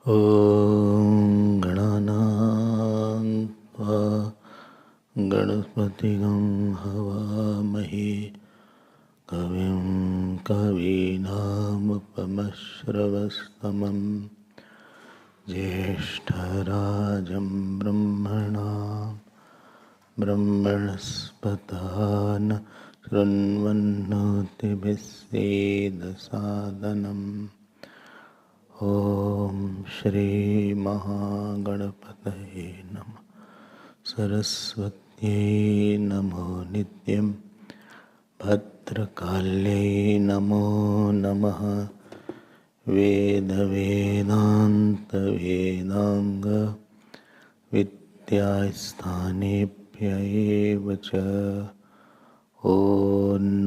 ॐ गणानां त्वा गणपतिगं हवामहे कविं कवीनामुपमश्रवस्तमं ज्येष्ठराजं ब्रह्मणस्पतान् शृण्वन्नोतिभिः सेदसादनम् ॐ श्री महागणपतये नमः। सरस्वत्यै नमो नित्यं भद्रकाल्यै नमो नमः। वेदवेदान्तवेदाङ्ग विद्यास्थानेभ्य एव च। ॐ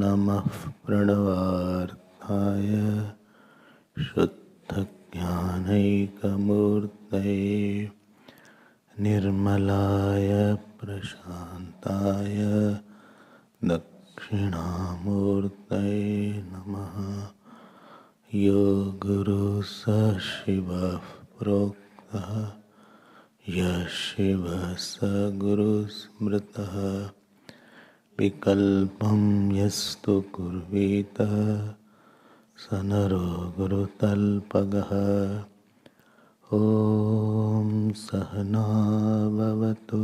नमः प्रणवार्थाय ज्ञानैकमूर्तये निर्मलाय प्रशान्ताय दक्षिणामूर्तये नमः। यो गुरुः स शिवः प्रोक्तः यः शिवः स गुरुः स्मृतः विकल्पं यस्तु कुर्वीत स नरो गुरुतल्पगः। ॐ सहना भवतु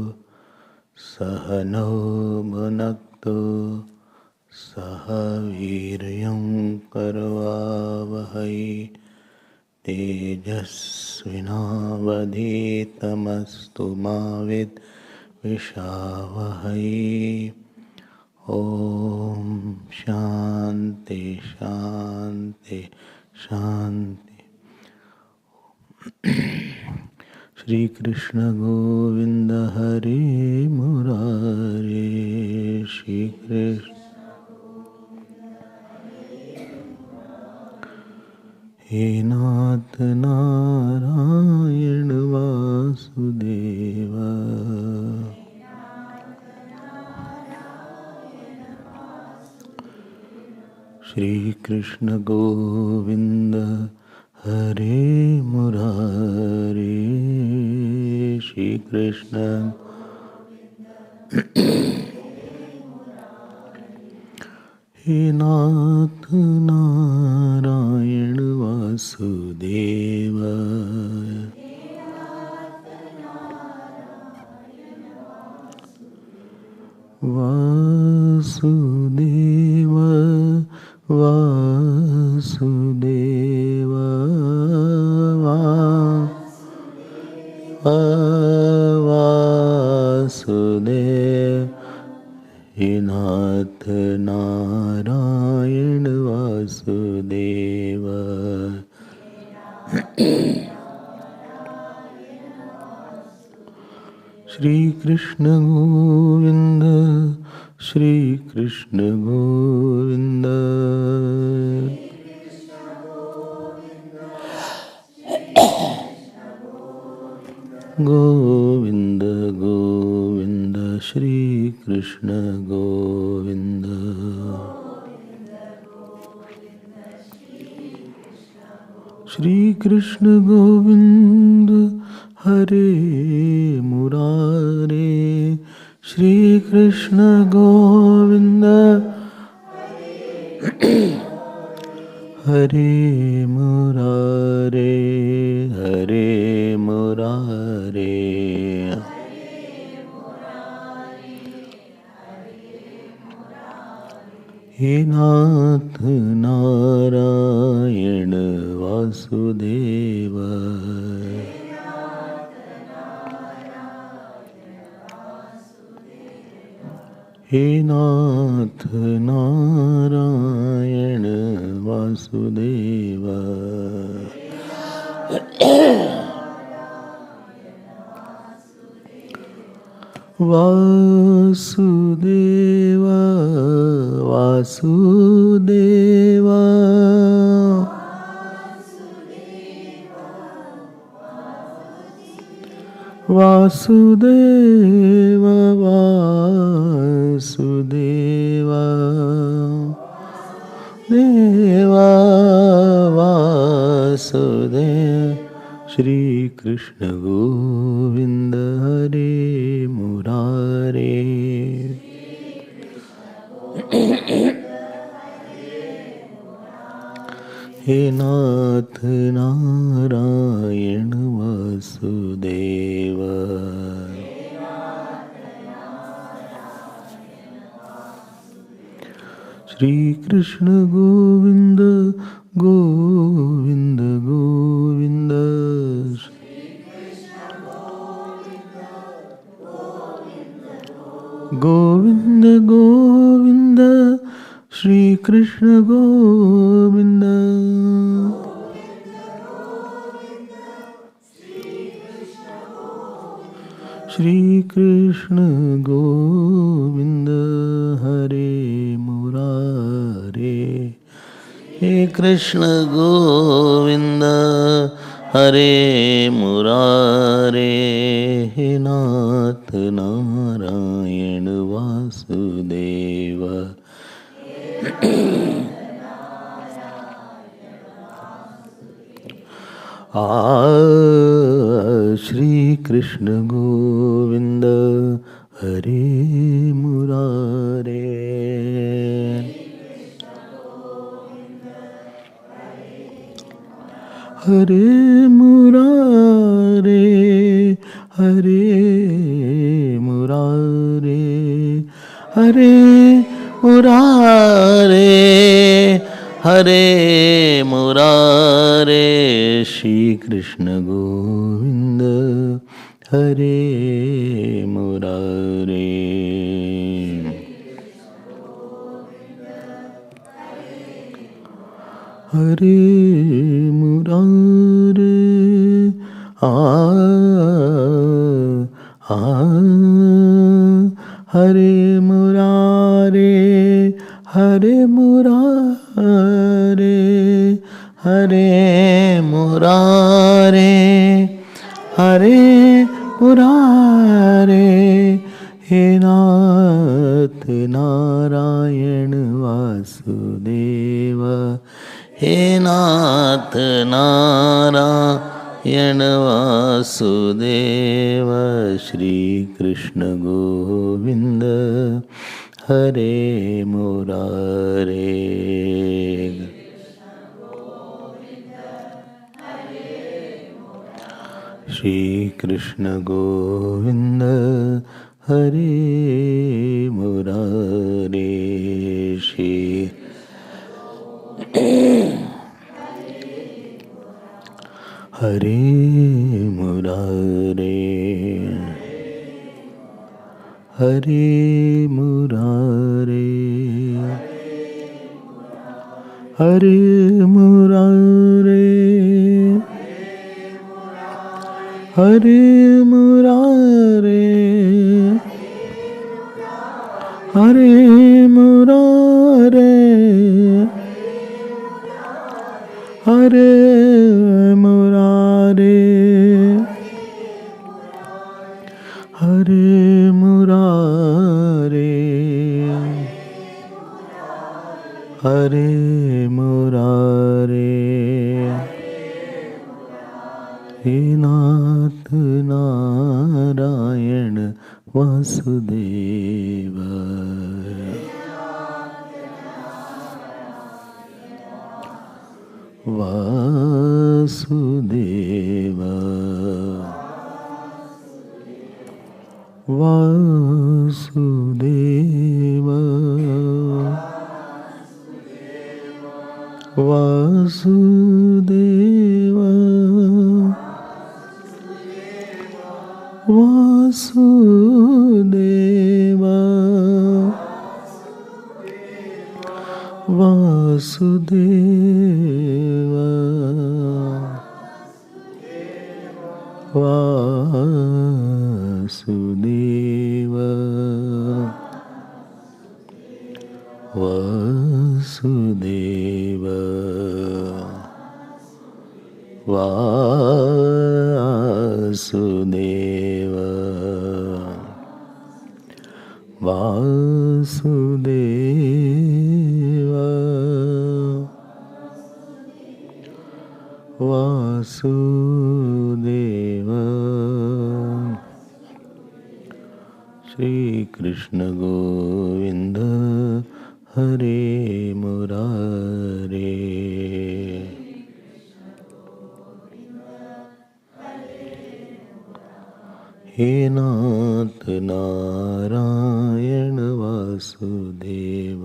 सहनौ भुनक्तु सह वीर्यं करवावहै तेजस्विनावधीतमस्तु मा विद्विषावहै। ओम शांति शांति शांति। श्री कृष्ण गोविंद हरे मुरारे श्री कृष्ण हे नाथ नारायण वासुदेव। श्री कृष्ण गोविंद हरे मुरारे श्री कृष्ण हे नाथ नारायण वासुदेव। वासुदेव वासुदेव वासुदेव हे नाथ नारायण वासुदेव। श्री कृष्ण गोविंद श्री कृष्ण गोविंद। गोविंद गोविंद श्री कृष्ण गोविंद। श्री कृष्ण गोविंद हरे मुरारे, श्री कृष्ण गोविंद हरे मुरारे, हरे मुरारे। हे नाथ नारायण वासुदेव, हे नाथ नारायण वासुदेव, वासुदेव वासुदेव, वासुदेव वासुदेव, देवा वासुदेव। श्री कृष्ण गोविंद हरे मुरारे, हे नाथ नारायण वासुदेव, श्री कृष्ण गोविंद गोविंद गोविंद, गोविंद गोविंद, श्री कृष्ण गोविंद, श्री कृष्ण गोविंद हरे मुरारे, हे कृष्ण गोविंद हरे मुरारे, हे नाथ नारायण वासुदेव, श्री कृष्ण गोविंद हरे मुरारे, हरे मुरारे, हरे मुरारे, हरे मुरारे, हरे मुरारे, श्री कृष्ण गोविंद हरे मुरारे, हरे मुरारे, हरे मुरारे, हरे मुरारे, हरे मुरारे, हरे मुरारे, हे नाथ नारायण वासुदेव, हे नाथ नारायण वासुदेव, श्री कृष्ण गोविंद हरे मुरारे, श्री कृष्ण गोविंद हरे मुरारे, श्री हरे मुरारे, हरे मुरारे, हरे मुरारे, हरे मुरारे, हरे मुरारे, हरे मुरारे, हरे मुरारे, हरे मुरारे, हे नाथ नारायण वासुदेव वासुदेव वासुदेव वासुदेव वासुदेव वासुदेव वासुदेव वासुदेव वासुदेव वासुदेव वासुदेव श्री कृष्ण गोविंद हरे मुरारे हे नाथ नारायण वासुदेव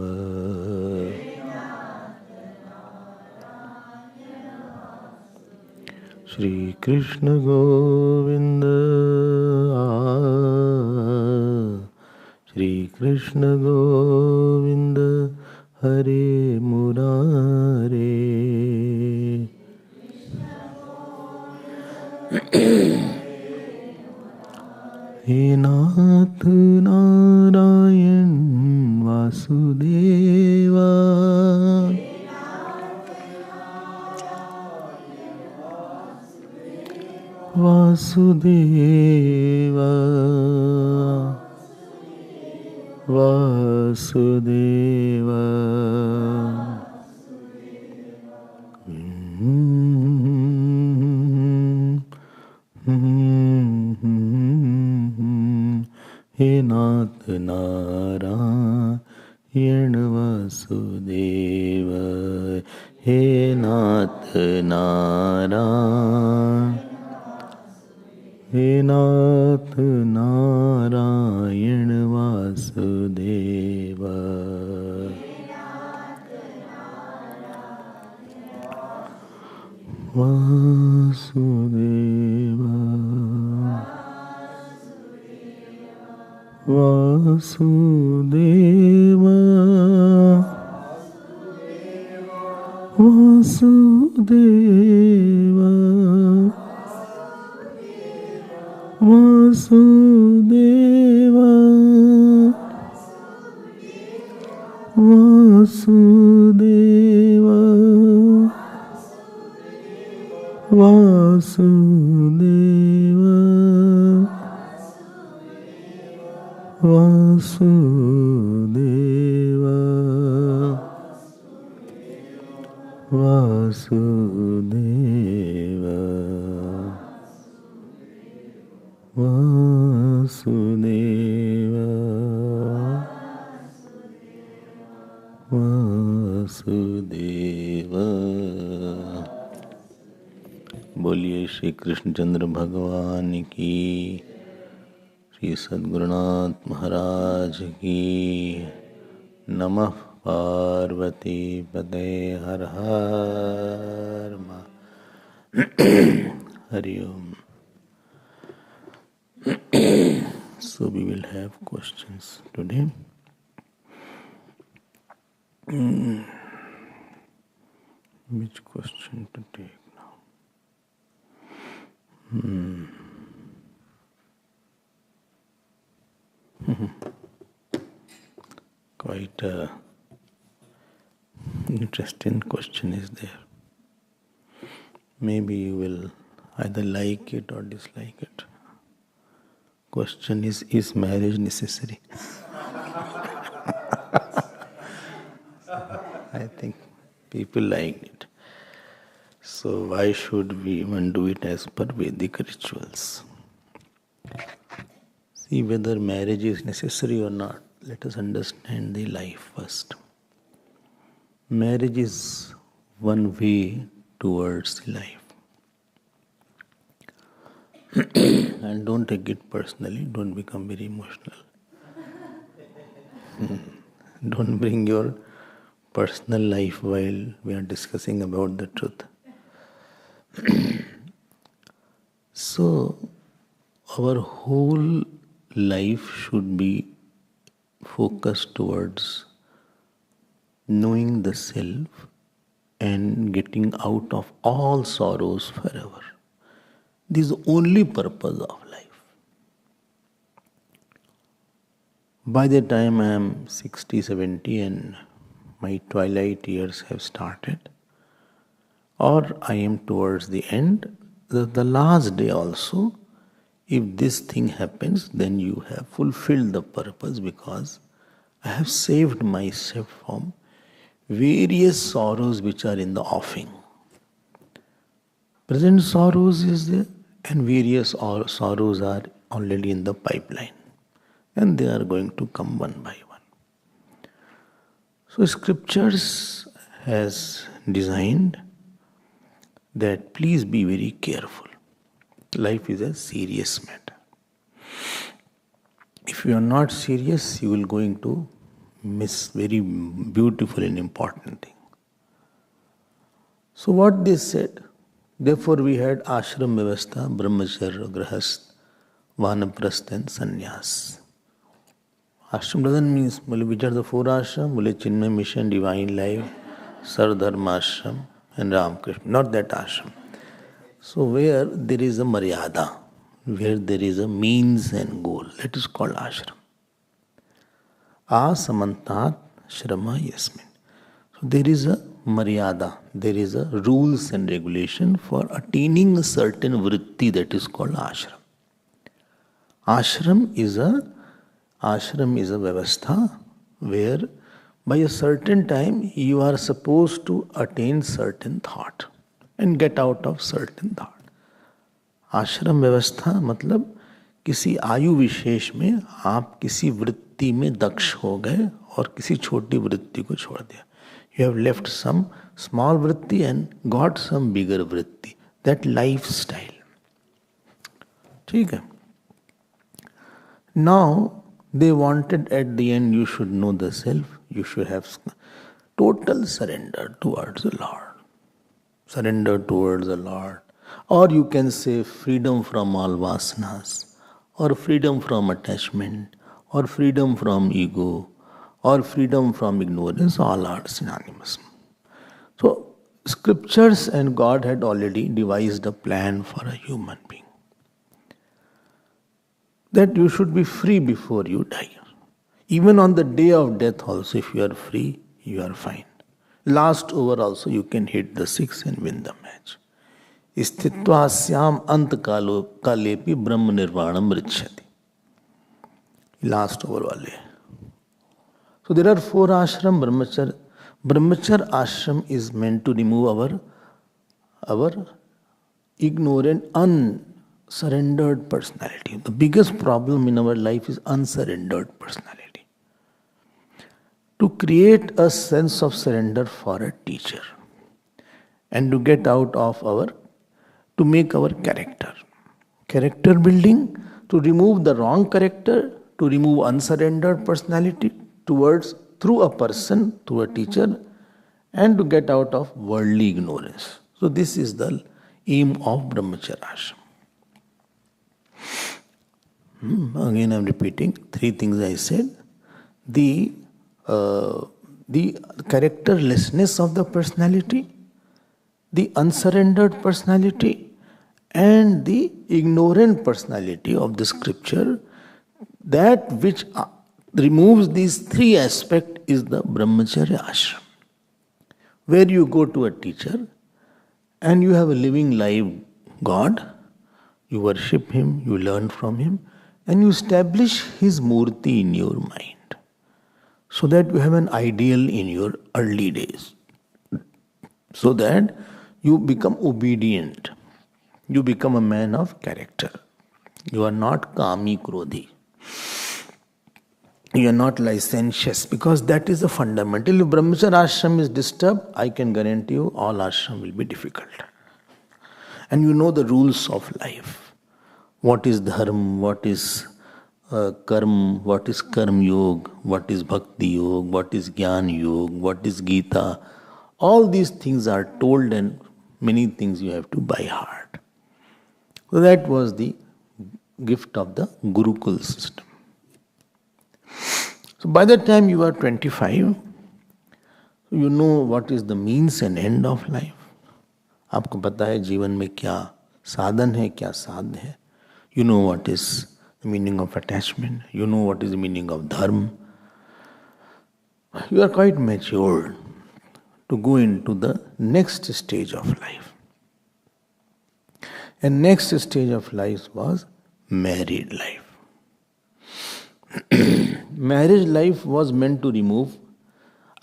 श्री कृष्ण गोविंद श्री कृष्ण गोविंद हरे मुरारे हे नाथ नारायण वासुदेवा वासुदेवा वासुदेवा हे नाथ नारायण वासुदेव हे नाथ नारायण हे नाथ नारायण वासुदेव वासुदेव वासुदेव वासुदेव वासुदेव वासुदेव वासुदेव वासुदेव वासुदेव वासुदेव वासुदेव। बोलिए श्री कृष्णचंद्र भगवान की, श्री सद्गुरुनाथ महाराज की। नमः पार्वती पते हर हर हरि ओम। So we will have questions today. Which question to take now? Quite a interesting question is there. Maybe you will either like it or dislike it. Question is marriage necessary? I think people like it. So why should we even do it as per Vedic rituals? See whether marriage is necessary or not. Let us understand the life first. Marriage is one way towards the life. And don't take it personally, don't become very emotional. Don't bring your personal life while we are discussing about the truth. So, our whole life should be focused towards knowing the self and getting out of all sorrows forever. This is the only purpose of life. By the time I am 60, 70 and my twilight years have started, or I am towards the end, the last day also, if this thing happens, then you have fulfilled the purpose because I have saved myself from various sorrows which are in the offing. Present sorrows is there and various sorrows are already in the pipeline and they are going to come one by one. So scriptures has designed that please be very careful. Life is a serious matter. If you are not serious, you will going to miss very beautiful and important thing. So what they said, therefore we had ashram vyavastha, brahmacharya, grahast, vanaprastha and sannyas. Ashram doesn't mean, which are the four ashram? Chinmaya mission, divine life, Sardharma ashram and Ramakrishna. Not that ashram. So where there is a maryada, where there is a means and goal, that is called ashram. Asamantat shrama yasmin. So there is a maryada, there is a rules and regulation for attaining a certain vritti that is called ashram. Ashram is a vyavastha where by a certain time you are supposed to attain certain thought and get out of certain thought. आश्रम व्यवस्था मतलब किसी आयु विशेष में आप किसी वृत्ति में दक्ष हो गए और किसी छोटी वृत्ति को छोड़ दिया. You have left some small vritti and got some bigger vritti. That lifestyle. ठीक है. Now they wanted at the end you should know the self. You should have total surrender towards the Lord. Surrender towards the Lord. Or you can say freedom from all vasanas, or freedom from attachment, or freedom from ego, or freedom from ignorance, all are synonymous. So, scriptures and God had already devised a plan for a human being. That you should be free before you die. Even on the day of death also, if you are free, you are fine. Last over also, you can hit the six and win the match. Sthitvasyam ant kalepi brahma nirvanam richyati. Last over wale. So there are four ashram. Brahmacharya ashram is meant to remove our ignorant, unsurrendered personality. The biggest problem in our life is unsurrendered personality. To create a sense of surrender for a teacher and to get out of to make our character. Character building, to remove the wrong character, to remove unsurrendered personality through a person, through a teacher, and to get out of worldly ignorance. So this is the aim of brahmacharya ashram. Again I am repeating three things I said. The characterlessness of the personality, the unsurrendered personality, and the ignorant personality of the scripture, that which removes these three aspects is the brahmacharya ashram, where you go to a teacher and you have a living live God, you worship him, you learn from him, and you establish his murti in your mind, so that you have an ideal in your early days, so that you become obedient. You become a man of character. You are not kami krodhi. You are not licentious, because that is the fundamental. If brahmacharya ashram is disturbed, I can guarantee you all ashram will be difficult. And you know the rules of life. What is dharma, what is karma, what is karma yoga, what is bhakti yoga, what is jnana yoga, what is Gita. All these things are told, and many things you have to by heart. So that was the gift of the Gurukul system. So by the time you are 25, you know what is the means and end of life. आपको पता है जीवन में क्या साधन है, क्या साध्य है. You know what is the meaning of attachment. You know what is the meaning of dharma. You are quite matured to go into the next stage of life. And next stage of life was married life. Marriage life was meant to remove,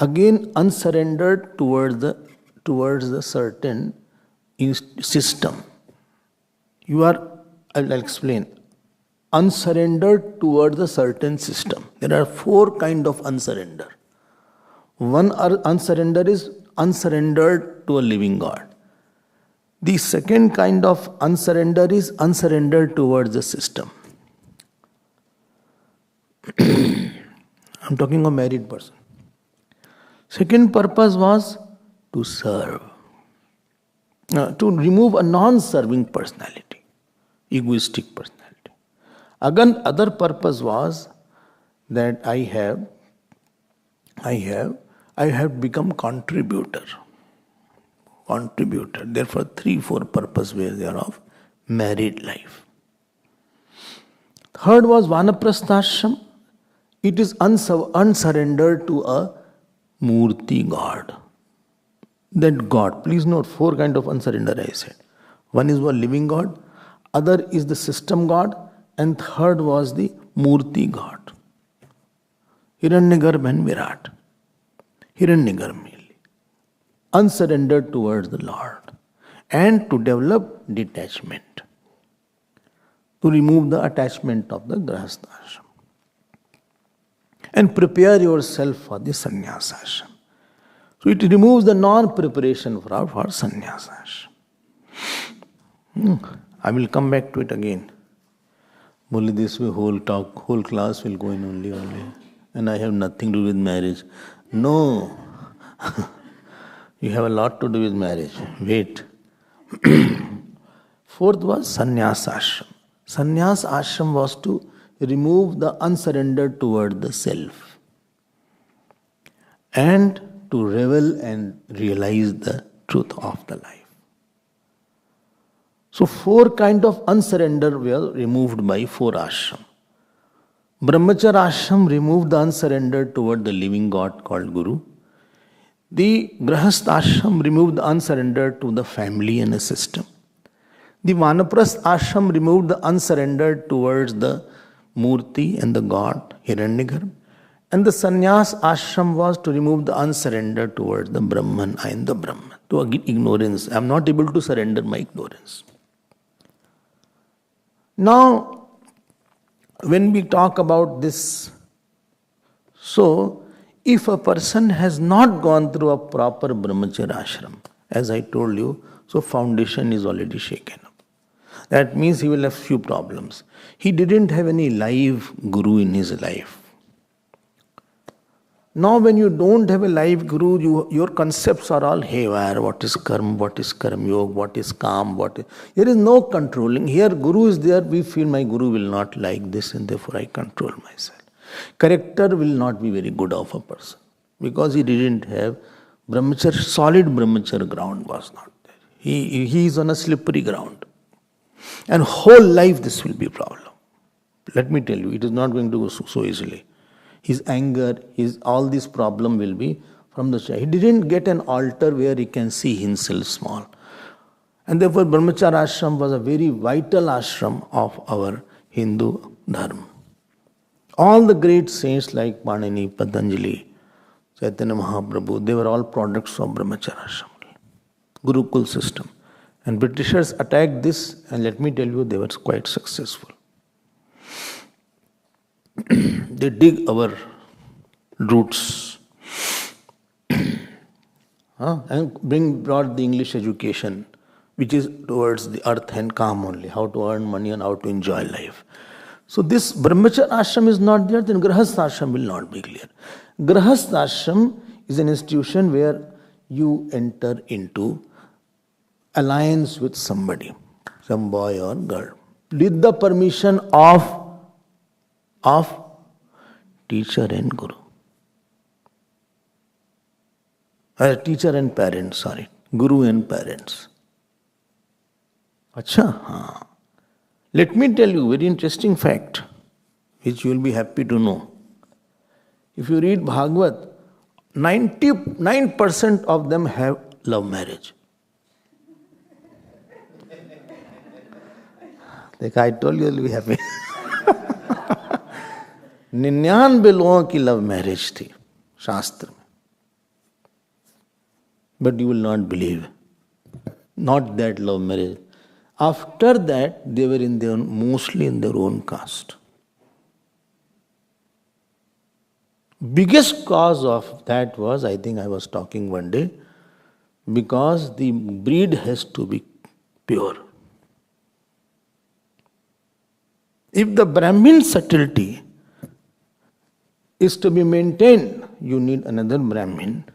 again, unsurrendered towards the certain system. You are, I'll explain, unsurrendered towards a certain system. There are 4 kinds of unsurrender. One unsurrender is unsurrendered to a living God. The second kind of unsurrender is unsurrendered towards the system. I'm talking of married person. Second purpose was to serve. To remove a non-serving personality, egoistic personality. Again, other purpose was that I have become contributor. Therefore, 3-4 purpose were there of married life. Third was vanaprasthashram. It is unsurrendered to a murti God. That God, please note 4 kinds of unsurrender I said. One is a living God, other is the system God, and third was the murti God. Hiranyagarbha and Virat. Hiranyagarbha mainly. Unsurrendered towards the Lord. And to develop detachment. To remove the attachment of the grahastha ashram. And prepare yourself for the sannyasa ashram. So it removes the non-preparation for sannyasa ashram. I will come back to it again. Only this way whole class will go in only. And I have nothing to do with marriage. No. You have a lot to do with marriage. Wait. Fourth was sannyasa ashram. Sannyasa ashram was to remove the unsurrendered toward the self. And to revel and realize the truth of the life. So 4 kinds of unsurrender were removed by 4 ashram. Brahmacharya ashram removed the unsurrendered toward the living God called Guru. The grahastha ashram removed the unsurrendered to the family and a system. The vanaprastha ashram removed the unsurrendered towards the murti and the God, Hiranyagarbha. And the sannyas ashram was to remove the unsurrender towards the Brahman and the Brahman. To ignorance. I am not able to surrender my ignorance. Now, when we talk about this, so if a person has not gone through a proper brahmacharya ashram, as I told you, so foundation is already shaken up. That means he will have few problems. He didn't have any live guru in his life. Now when you don't have a live guru, your concepts are all haywire. What is karma yoga, what is kam, there is no controlling. Here guru is there, we feel my guru will not like this and therefore I control myself. Character will not be very good of a person because he didn't have brahmacharya, solid brahmacharya ground was not there. He is on a slippery ground. And whole life this will be a problem. Let me tell you, it is not going to go so easily. His anger, all this problem will be from the child. He didn't get an altar where he can see himself small. And therefore brahmacharya ashram was a very vital ashram of our Hindu dharma. All the great saints like Panini, Patanjali, Chaitanya Mahaprabhu, they were all products of brahmacharya ashram. Gurukul system. And Britishers attacked this, and let me tell you, they were quite successful. They dig our roots and brought the English education, which is towards the earth and calm only, how to earn money and how to enjoy life. So this brahmacharya ashram is not there, then grahastha ashram will not be clear. Grahastha ashram is an institution where you enter into alliance with somebody, some boy or girl, with the permission of teacher and guru. Teacher and parents, sorry. Guru and parents. Acha, haan. Let me tell you a very interesting fact, which you will be happy to know. If you read Bhagavad, 99% of them have love marriage. Like I told you, you'll be happy. 99 लोगों की love marriage थी शास्त्र में. But you will not believe. Not that love marriage. After that, they were mostly in their own caste. Biggest cause of that was, I think I was talking one day, because the breed has to be pure. If the Brahmin subtlety is to be maintained, you need another Brahmin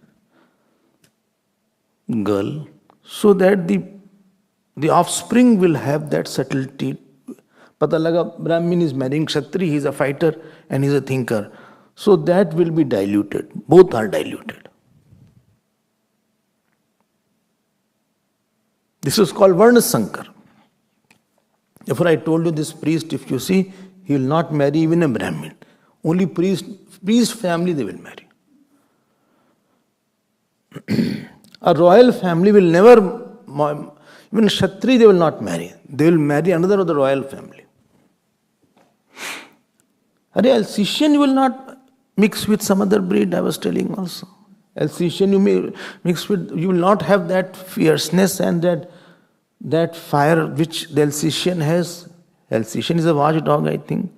girl, so that the offspring will have that subtlety. Pata laga, Brahmin is marrying Kshatri, he is a fighter and he is a thinker. So that will be diluted. Both are diluted. This is called Varna Sankar. Therefore I told you, this priest, if you see, he will not marry even a Brahmin. Only priest family they will marry. A royal family will never, even Kshatri they will not marry. They will marry another of the royal family. Alsatian you will not mix with some other breed, I was telling also. Alsatian you may mix with, you will not have that fierceness and that fire which the Alsatian has. Alsatian is a watchdog, I think.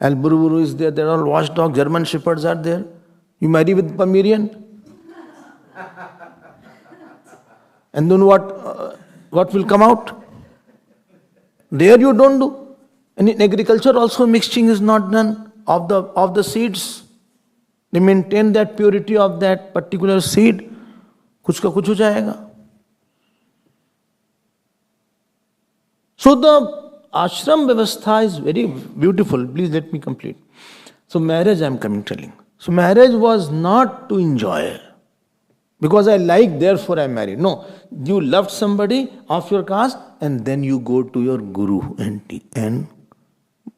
Alburuburu is there, they are all watchdog. German shepherds are there. You marry with Pomerian. And then what will come out? There you don't do. And in agriculture also mixing is not done of the seeds. They maintain that purity of that particular seed. Kuch ka kuch ho jayega. So the ashram vyavastha is very beautiful. Please let me complete. So marriage I am telling. So marriage was not to enjoy. Because I like, therefore I married. No, you loved somebody of your caste and then you go to your guru and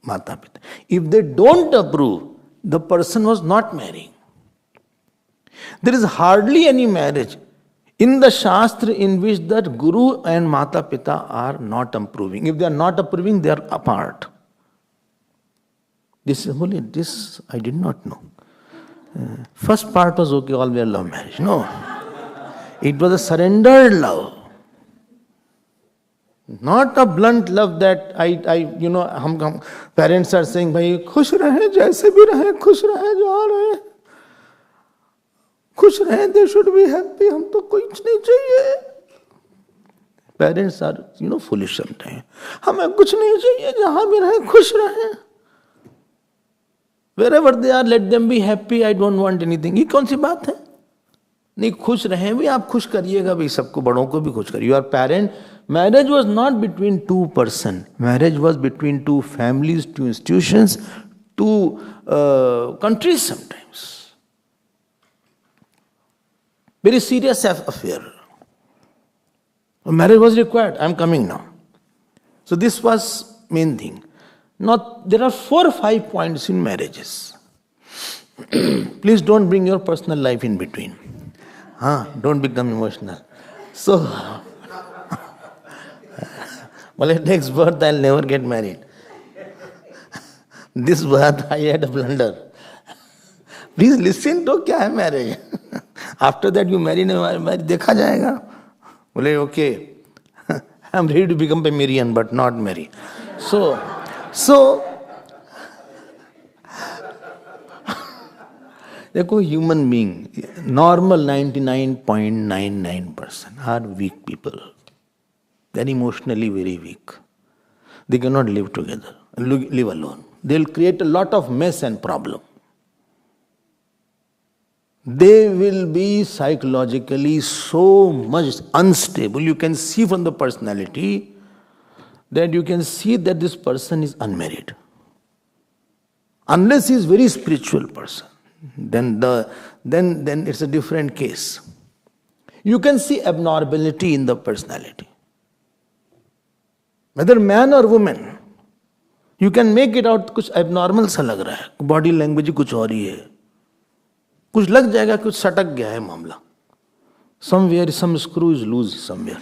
Mata Pita. If they don't approve, the person was not marrying. There is hardly any marriage in the Shastra in which that guru and Mata Pita are not approving. If they are not approving, they are apart. This I did not know. First part was okay, all were love marriage. No. It was a surrendered love. Not a blunt love that hum parents are saying, bhai, khush rahe, jaise bhi rahe, khush rahe, jo rahe. Khush rahe, they should be happy, hum to kuch nahi chahiye. Parents are, foolish sometimes. Hame kuch nahi chahiye, jahan bhi rahe, khush rahe. Wherever they are, let them be happy, I don't want anything. ये कौन सी बात है? नहीं, खुश रहें भी, आप खुश करिएगा भी, सबको, बड़ों को भी खुश करिए. Your parent, marriage was not between two persons. Marriage was between two families, two institutions, two countries sometimes. Very serious affair. Marriage was required. I am coming now. So this was main thing. Now, there are 4 or 5 points in marriages. Please don't bring your personal life in between. Don't become emotional. So, well, next birth I'll never get married. This birth I had a blunder. Please listen to kya hai marriage. After that you marry, dekha jayega. बोले okay, I'm ready to become a Marian but not Mary. So देखो human being, normal 99.99% are weak people. They're emotionally very weak. They cannot live together, live alone. They'll create a lot of mess and problem. They will be psychologically so much unstable. You can see from the personality that you can see that this person is unmarried. Unless he is very spiritual person, then it's a different case. You can see abnormality in the personality. Whether man or woman, you can make it out कुछ abnormal सा लग रहा है, body language कुछ और ही है, कुछ लग जाएगा, कुछ सटक गया है मामला. Somewhere some screw is loose somewhere.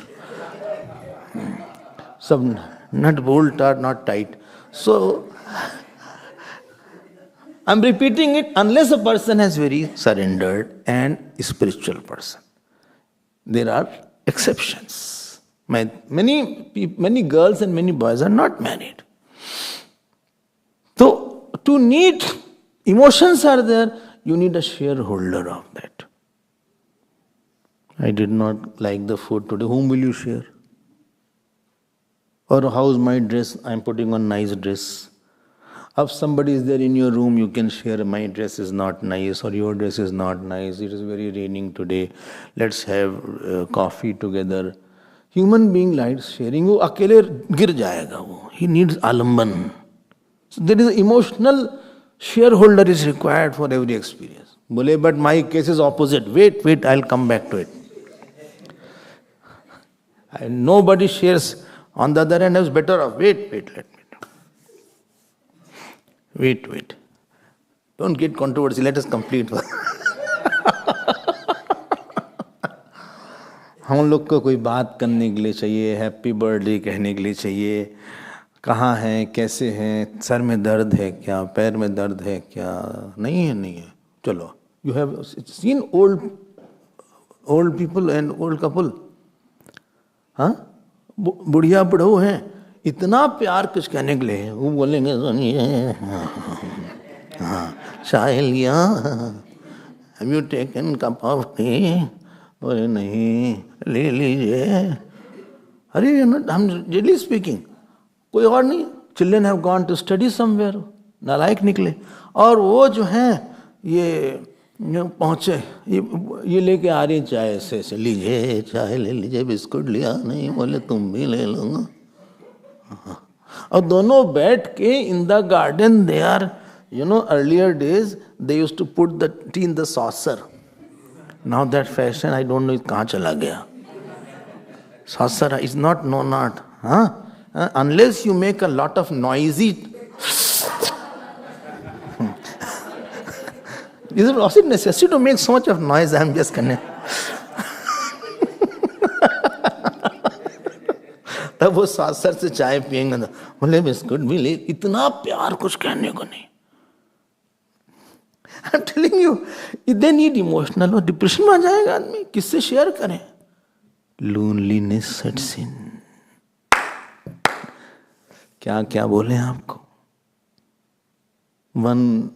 Some nut bolt are not tight. So I'm repeating it, unless a person has very surrendered and spiritual person. There are exceptions. Many girls and many boys are not married. So to need, emotions are there, you need a shareholder of that. I did not like the food today. Whom will you share? Or how's my dress? I'm putting on nice dress. If somebody is there in your room, you can share, my dress is not nice or your dress is not nice. It is very raining today. Let's have coffee together. Human being likes sharing. वो अकेले गिर जाएगा वो. He needs alamban. So there is an emotional shareholder is required for every experience. बोले, but my case is opposite. Wait, I'll come back to it. And nobody shares. On the other hand, I was better off. Wait, let me. Wait. Don't get controversy. Let us complete. हम लोग को कोई बात करने के लिए चाहिए, happy birthday कहने के लिए चाहिए, कहाँ हैं, कैसे हैं, सर में दर्द है क्या, पैर में दर्द है क्या, नहीं है, चलो. You have seen old people and old couple, हाँ, बुढ़िया बुढ़ऊ हैं, इतना प्यार कुछ कहने के लिए, वो बोलेंगे सुनिए, हाँ, चाय लिया, have you taken cup of tea? बोले नहीं, ले लीजिए. अरे I'm really speaking. कोई और नहीं. Children have gone to study somewhere. नालायक निकले. और वो जो हैं ये पहुँचे, ये लेके आ रही चाय से लीजिए, चाय ले लीजिए, बिस्कुट लिया नहीं, बोले तुम भी ले लो. और दोनों बैठ के in the garden they are, earlier days they used to put the tea in the saucer. Now that fashion I don't know कहाँ चला गया. Saucer is not huh? Unless you make a lot of noisy. Was it necessary to make so much of noise? I'm just connected. तब वो saucer से चाय पियेंगे ना, बोले बिस्कुट भी ले, इतना प्यार कुछ कहने को नहीं. I'm telling you, they need emotional. और डिप्रेशन में आ जाएगा आदमी, किससे शेयर करें? Loneliness sets in. क्या बोले आपको? One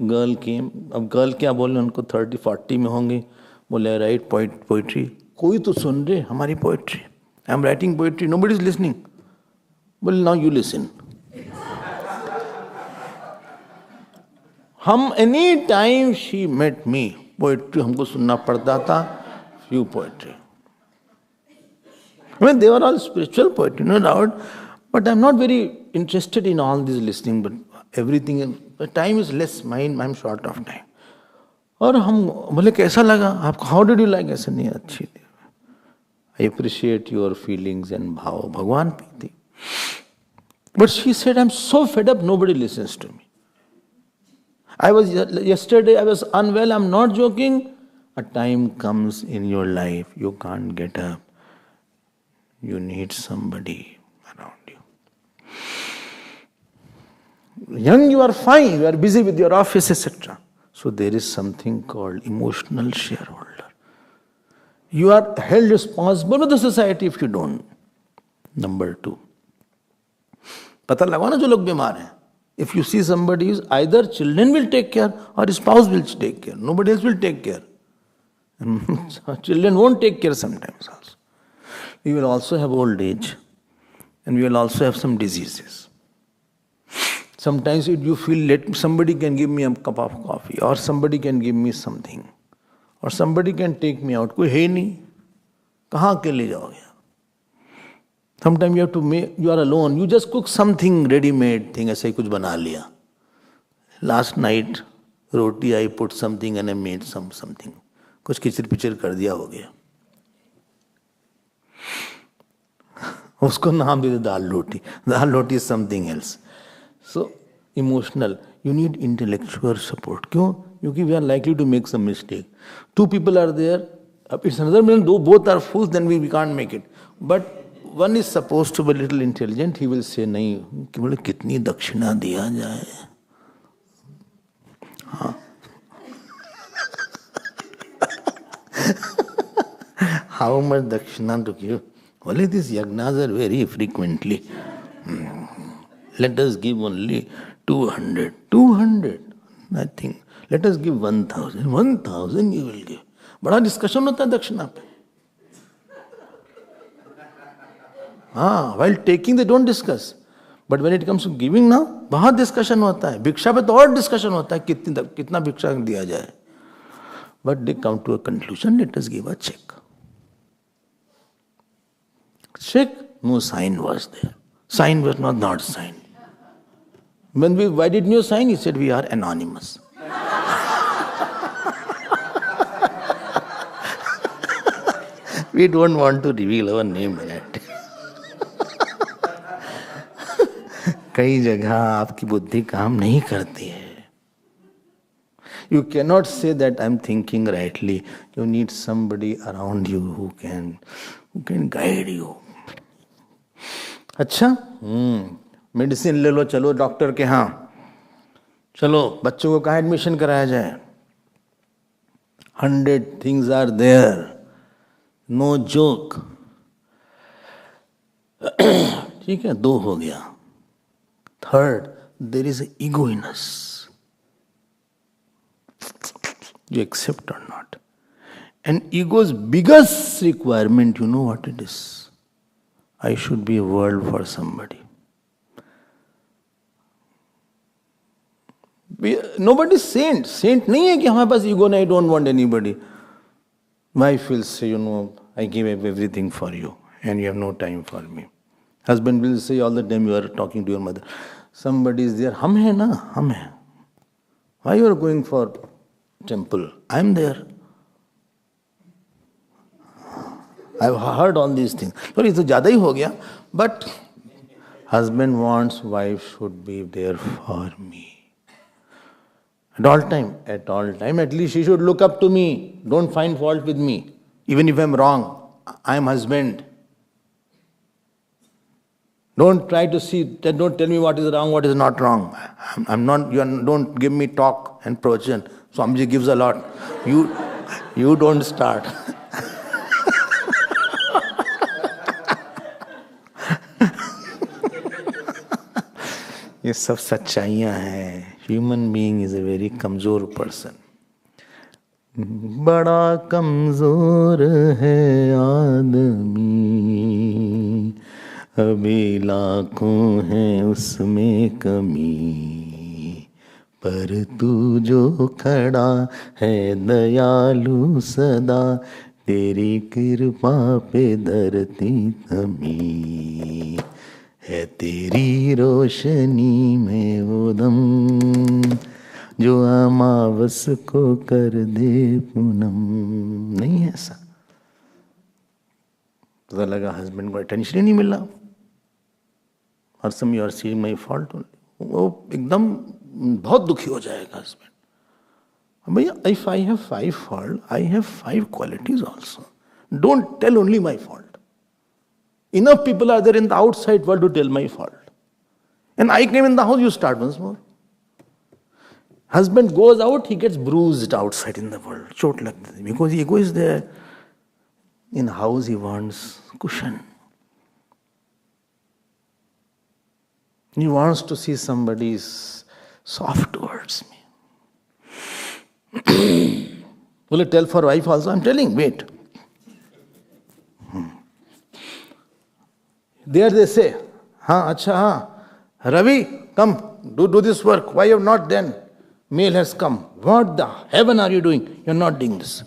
girl came. अब गर्ल क्या बोले, उनको 30-40 में होंगे, बोले write poetry. कोई तो सुन रहे हमारी poetry. I'm writing poetry. Nobody is listening. बोले now you listen. Any time she met me, poetry हमको सुनना पड़ता था, few poetry. I mean, they were all spiritual poetry, no doubt, but I'm not very interested in all this listening, but everything, the time is less, I'm short of time. और हम बोले कैसा लगा आपको, how did you like? ऐसा नहीं, अच्छी थी. I appreciate your feelings and भाव, भगवान पीती. But she said, I'm so fed up, nobody listens to me. Yesterday I was unwell, I'm not joking. A time comes in your life, you can't get up. You need somebody around you. Young, you are fine, you are busy with your office, etc. So there is something called emotional shareholder. You are held responsible with the society if you don't. Number 2. पता लगाओ ना जो लोग बीमार हैं. If you see somebody is either children will take care or spouse will take care. Nobody else will take care. Children won't take care sometimes also. We will also have old age and we will also have some diseases. Sometimes you feel somebody can give me a cup of coffee or somebody can give me something or somebody can take me out. कोई है नहीं, कहाँ के ले जाओगे? Sometimes you have to make, you are alone, you just cook something ready-made thing, ऐसे ही कुछ बना लिया. Last night, roti I put something and I made something. कुछ किचर पिचर कर दिया हो गया. उसको नाम दे दे दाल रोटी. दाल रोटी is something else. So, emotional. You need intellectual support. क्यों? क्योंकि we are likely to make some mistake. 2 people are there. It's another million. Both are fools, then we can't make it. But one is supposed to be a little intelligent. He will say, नहीं, कि बोले कितनी दक्षिणा दिया जाए. हाँ. How much dakshina to give? Only these yagnas are very frequently. Let us give only 200. 200? Nothing. Let us give 1,000. 1,000 you will give. बड़ा discussion होता है दक्षिणा पे. हाँ, while taking they don't discuss. But when it comes to giving now, बहुत discussion होता है. भिक्षा पे तो और डिस्कशन होता है कितना भिक्षा दिया जाए. But they come to a conclusion, let us give a check. Check, no sign was there. Sign was not signed. Why didn't you sign? He said, we are anonymous. We don't want to reveal our name in it. कई जगह आपकी बुद्धि काम नहीं करती है. You cannot say that I'm thinking rightly. You need somebody around you who can guide you. अच्छा, medicine ले लो, चलो डॉक्टर के यहाँ, चलो बच्चों को कहाँ एडमिशन कराया जाए. 100 things are there. No joke. ठीक है, 2 हो गया. 3rd, there is an ego in us. You accept or not. And ego's biggest requirement, you know what it is? I should be a world for somebody. Nobody is saint. Saint नहीं है कि हमारे पास ego नहीं, I don't want anybody. Wife will say, I give everything for you and you have no time for me. Husband will say all the time you are talking to your mother. Somebody is there. हम हैं ना, हम हैं. Why you are going for temple? I am there. I have heard all these things. Sorry, तो ज़्यादा ही हो गया. But husband wants wife should be there for me. At all time, at least she should look up to me. Don't find fault with me. Even if I am wrong, I am husband. Don't try to see, don't tell me what is wrong, what is not wrong. I'm not, don't give me talk and procession. Swamiji gives a lot. You don't start. ये सब सच्चाइयाँ हैं. Human being is a very कमजोर person. बड़ा कमजोर है आदमी, अभी लाखों हैं उसमें कमी, पर तू जो खड़ा है दयालु सदा, तेरी कृपा पे धरती थमी, है तेरी रोशनी में वो दम, जो अमावस को कर दे पूनम. नहीं है ऐसा. पता लगा हस्बैंड को अटेंशन ही नहीं मिला. हर समय you are seeing my fault. वो एकदम बहुत दुखी हो जाएगा हस्बैंड. भैया, if I have 5 fault, I have 5 qualities also. Don't tell only my fault. Enough people are there in the outside world to tell my fault. And I came in the house, you start once more. Husband goes out, he gets bruised outside in the world. Chot lagta hai, because ego is there. In house he wants cushion. He wants to see somebody is soft towards me. Will you tell for wife also? I'm telling, wait. There they say, acha, Ravi, come, do this work. Why you have not then? Male has come. What the heaven are you doing? You're not doing this.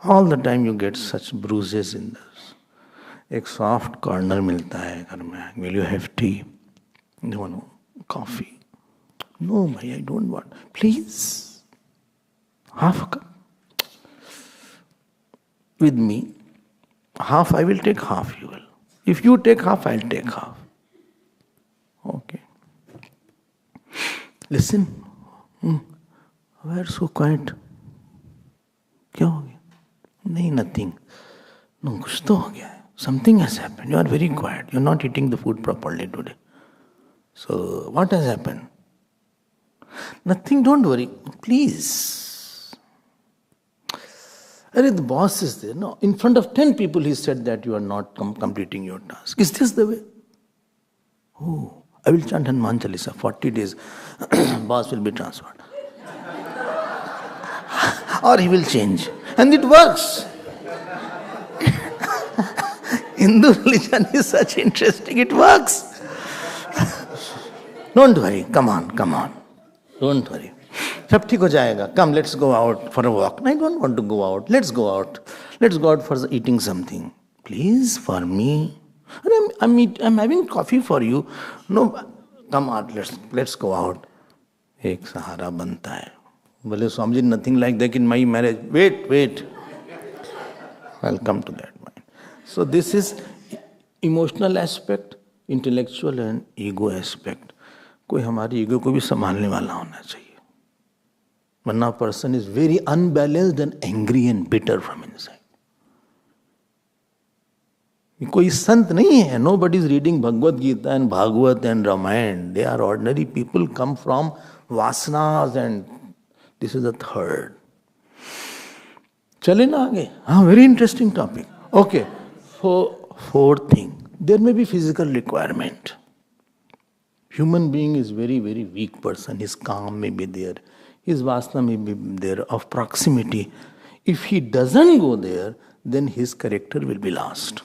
All the time you get such bruises in this. एक soft corner मिलता है घर में. Will you have tea? No, coffee. No, bhai, I don't want. Please. Half a cup. With me. Half I will take, half you will. If you take half, I'll take half. Okay. Listen. Why are so quiet? क्या हो गया? नहीं, nothing. No, कुछ तो हो गया है. Something has happened. You are very quiet. You are not eating the food properly today. So, what has happened? Nothing, don't worry. Please. The boss is there. No, in front of 10 people he said that you are not completing your task. Is this the way? Oh, I will chant Hanuman Chalisa. 40 days. Boss will be transferred. Or he will change. And it works. Hindu religion is such interesting. It works. Don't worry. Come on. Don't worry. सब ठीक हो जाएगा. Come, let's go out for a walk. I don't want to go out. Let's go out. Let's go out for eating something. Please, for me. I'm having coffee for you. No, come out. Let's go out. एक सहारा बनता है. बोले Swami ji, nothing like that in my marriage. Wait. I'll come to that. So this is emotional aspect, intellectual and ego aspect. कोई हमारी ego को भी संभालने वाला होना चाहिए. वरना person is very unbalanced and angry and bitter from inside. कोई संत नहीं है. Nobody is reading Bhagavad Gita and Bhagavad and Ramayana. They are ordinary people come from vasanas and this is the third. चले ना आगे. Very interesting topic. Okay. Fourth thing, there may be physical requirement. Human being is very, very weak person. His calm may be there. His vasana may be there of proximity. If he doesn't go there, then his character will be lost.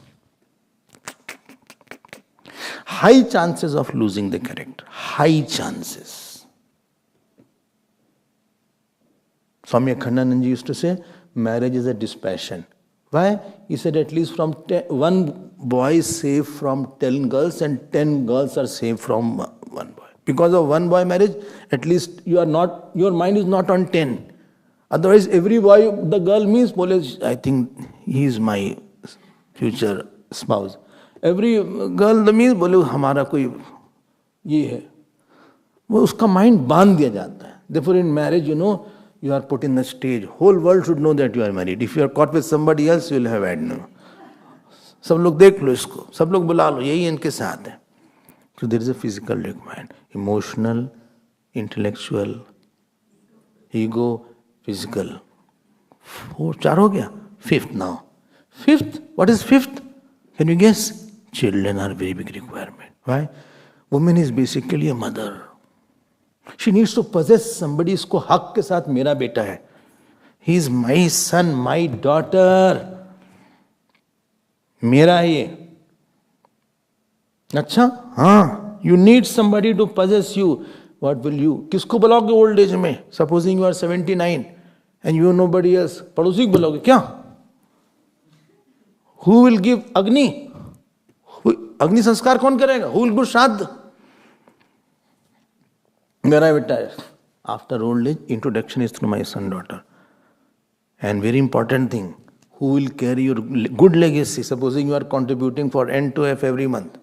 High chances of losing the character. High chances. Swami Abhedananda used to say, marriage is a dispassion. Why? He said at least from one boy is saved from 10 girls and 10 girls are saved from one boy. Because of one boy marriage, at least your mind is not on 10. Otherwise, every boy, the girl means, I think he is my future spouse. Every girl means, हमारा कोई ये है. वो उसका mind बांध दिया जाता है. Therefore, in marriage, you are put in the stage. Whole world should know that you are married. If you are caught with somebody else, you will have had no. सब लोग देख लो इसको, सब लोग बुला लो, यही इनके साथ है. So there is a physical requirement, emotional, intellectual, ego, physical. 4 हो गया. Fifth now. Fifth, what is fifth? Can you guess? Children are very big requirement. Why? Woman is basically a mother. She needs to possess somebody. इसको हक के साथ मेरा बेटा है. He is my son, my daughter. मेरा है ये. अच्छा, हाँ. You need somebody to possess you. What will you? किसको बुलाओगे old age में? Supposing you are 79 and you have nobody else. पड़ोसी को बुलाओगे क्या? Who will give Agni? अग्नि संस्कार कौन करेगा? Who will do श्राद्ध? मेरा बेटा है. After old age, introduction is through my son, daughter. And very important thing, who will carry your good legacy? Supposing you are contributing for N to F every month.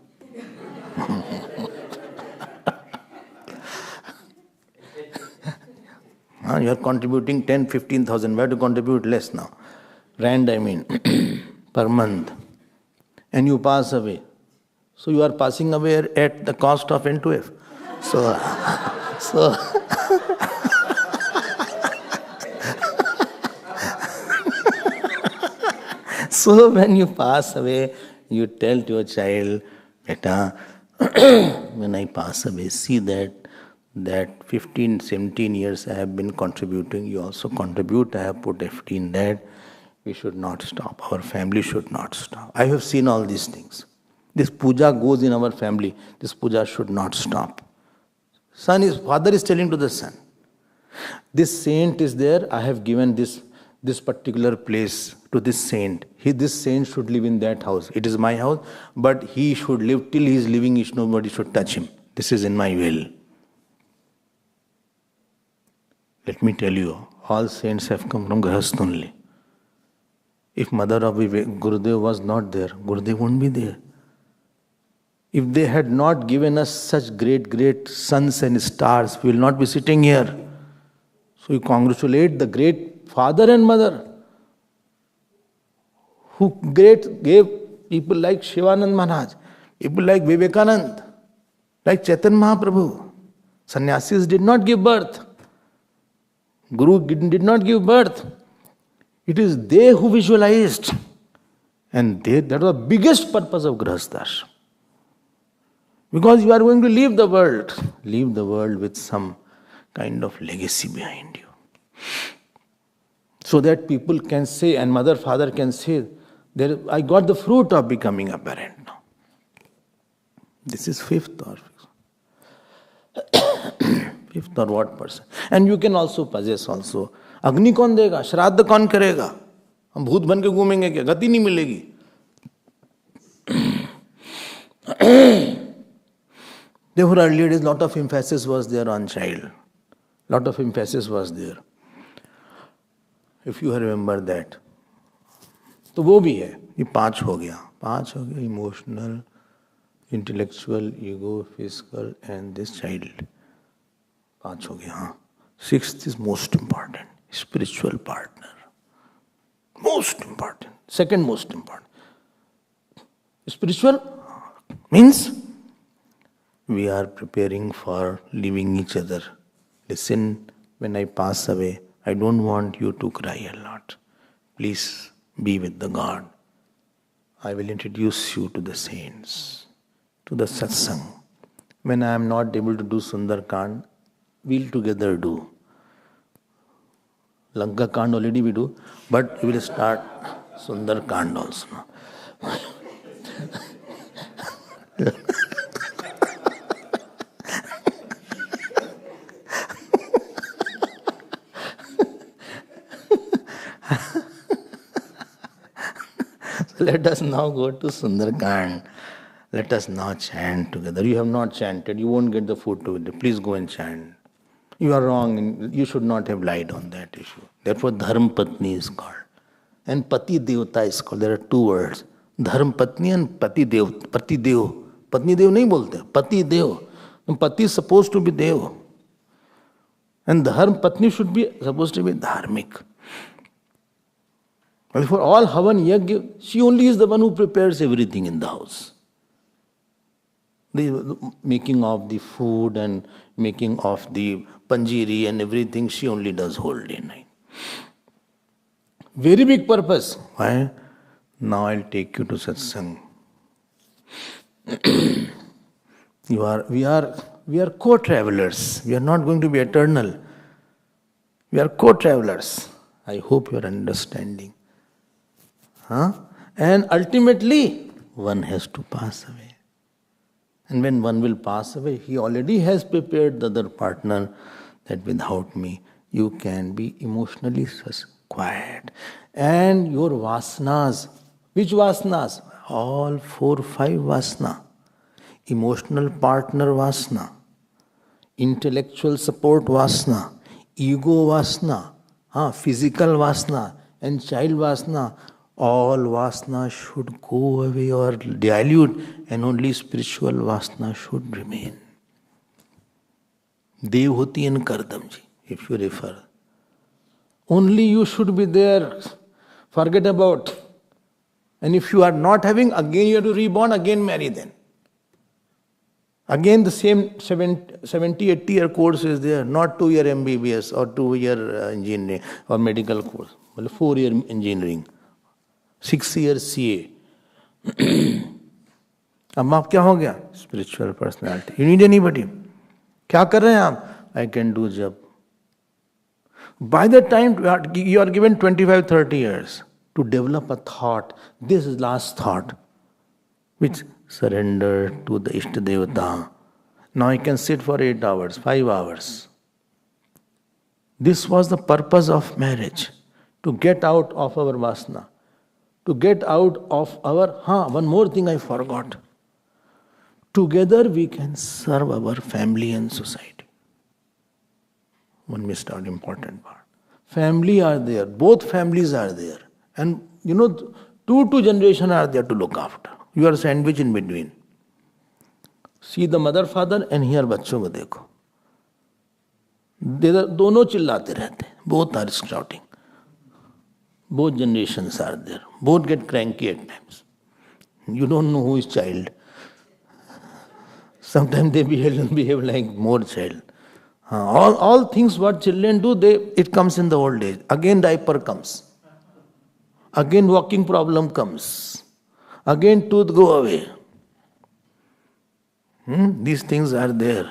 You are contributing 10, 15,000. Where to contribute less now? Rand, I mean, per month. And you pass away. So you are passing away at the cost of N to F. So So when you pass away, you tell to your child, beta, when I pass away, see that 15, 17 years I have been contributing, you also contribute, I have put FD in that. We should not stop. Our family should not stop. I have seen all these things. This puja goes in our family. This puja should not stop. Father is telling to the son, this saint is there, I have given this particular place to this saint. This saint should live in that house. It is my house, but he should live till he is living, nobody should touch him. This is in my will. Let me tell you, all saints have come from Grahastha only. If mother of Gurudev was not there, Gurudev won't be there. If they had not given us such great suns and stars, we will not be sitting here. So you congratulate the great father and mother who gave people like Shivanand Maharaj, people like Vivekanand, like Chaitanya Mahaprabhu. Sannyasis did not give birth. Guru did not give birth. It is they who visualized. And that was the biggest purpose of Grahasthashram. Because you are going to leave the world with some kind of legacy behind you. So that people can say, and mother, father can say, I got the fruit of becoming a parent now. This is fifth or what person. And you can also possess also. Agni कौन देगा? श्राद्ध कौन करेगा? हम भूत बन के घूमेंगे क्या? गति नहीं मिलेगी. Therefore, earlier days, lot of emphasis was there on child. Lot of emphasis was there. If you remember that. तो वो भी है. ये पांच हो गया. Emotional, intellectual, ego, physical, and this child. पांच हो गया. हाँ. Sixth is most important. Spiritual partner. Most important. Second most important. Spiritual means we are preparing for leaving each other. Listen, when I pass away, I don't want you to cry a lot. Please be with the God. I will introduce you to the saints, to the satsang. When I am not able to do Sundarkand, we'll together do. Lanka Kand already we do, but we will start Sundarkand also. So let us now go to Sundarkand. Let us now chant together. You have not chanted, you won't get the food together. Please go and chant. You are wrong, you should not have lied on that issue. Therefore, Dharm Patni is called. And Pati Devta is called. There are two words. Dharm Patni and Pati Dev. Pati Dev. Patni Dev nahi bolte. Pati Dev. Pati is supposed to be Dev. And Dharm Patni should be supposed to be dharmic. And for all Havan Yajna, she only is the one who prepares everything in the house. The making of the food and making of the panjiri and everything, she only does whole day night. Very big purpose. Why? Now I'll take you to satsang. We are co-travelers. We are not going to be eternal. We are co-travelers. I hope you are understanding. And ultimately, one has to pass away. And when one will pass away, he already has prepared the other partner that without me, you can be emotionally quiet. And your vasanas, which vasanas? All 4, 5 vasana. Emotional partner vasana, intellectual support vasana, ego vasana, physical vasana, and child vasana. All vasana should go away or dilute, and only spiritual vasana should remain. Devhuti and Kardamji, if you refer. Only you should be there. Forget about. And if you are not having, again you have to reborn, again marry then. Again the same 70, 80 year course is there, not 2-year MBBS or 2-year engineering or medical course, 4-year engineering. 6 years CA. अब आप क्या हो गया? Spiritual personality. You need anybody? क्या कर रहे हैं आप? I can do job. By the time you are given 25-30 years to develop a thought, this is last thought, which surrender to the Ishtadevata. Now I can sit for 8 hours, 5 hours. This was the purpose of marriage, to get out of our vasana, to get out of our, one more thing I forgot. Together we can serve our family and society. One missed out important part. Family are there, both families are there. And two generations are there to look after. You are sandwiched in between. See the mother, father, and here बच्चों को देखो. दोनों चिल्लाते रहते हैं. Both are shouting. Both generations are there. Both get cranky at times. You don't know who is child. Sometimes they behave like more child. All things what children do, it comes in the old age. Again diaper comes. Again walking problem comes. Again tooth go away. These things are there.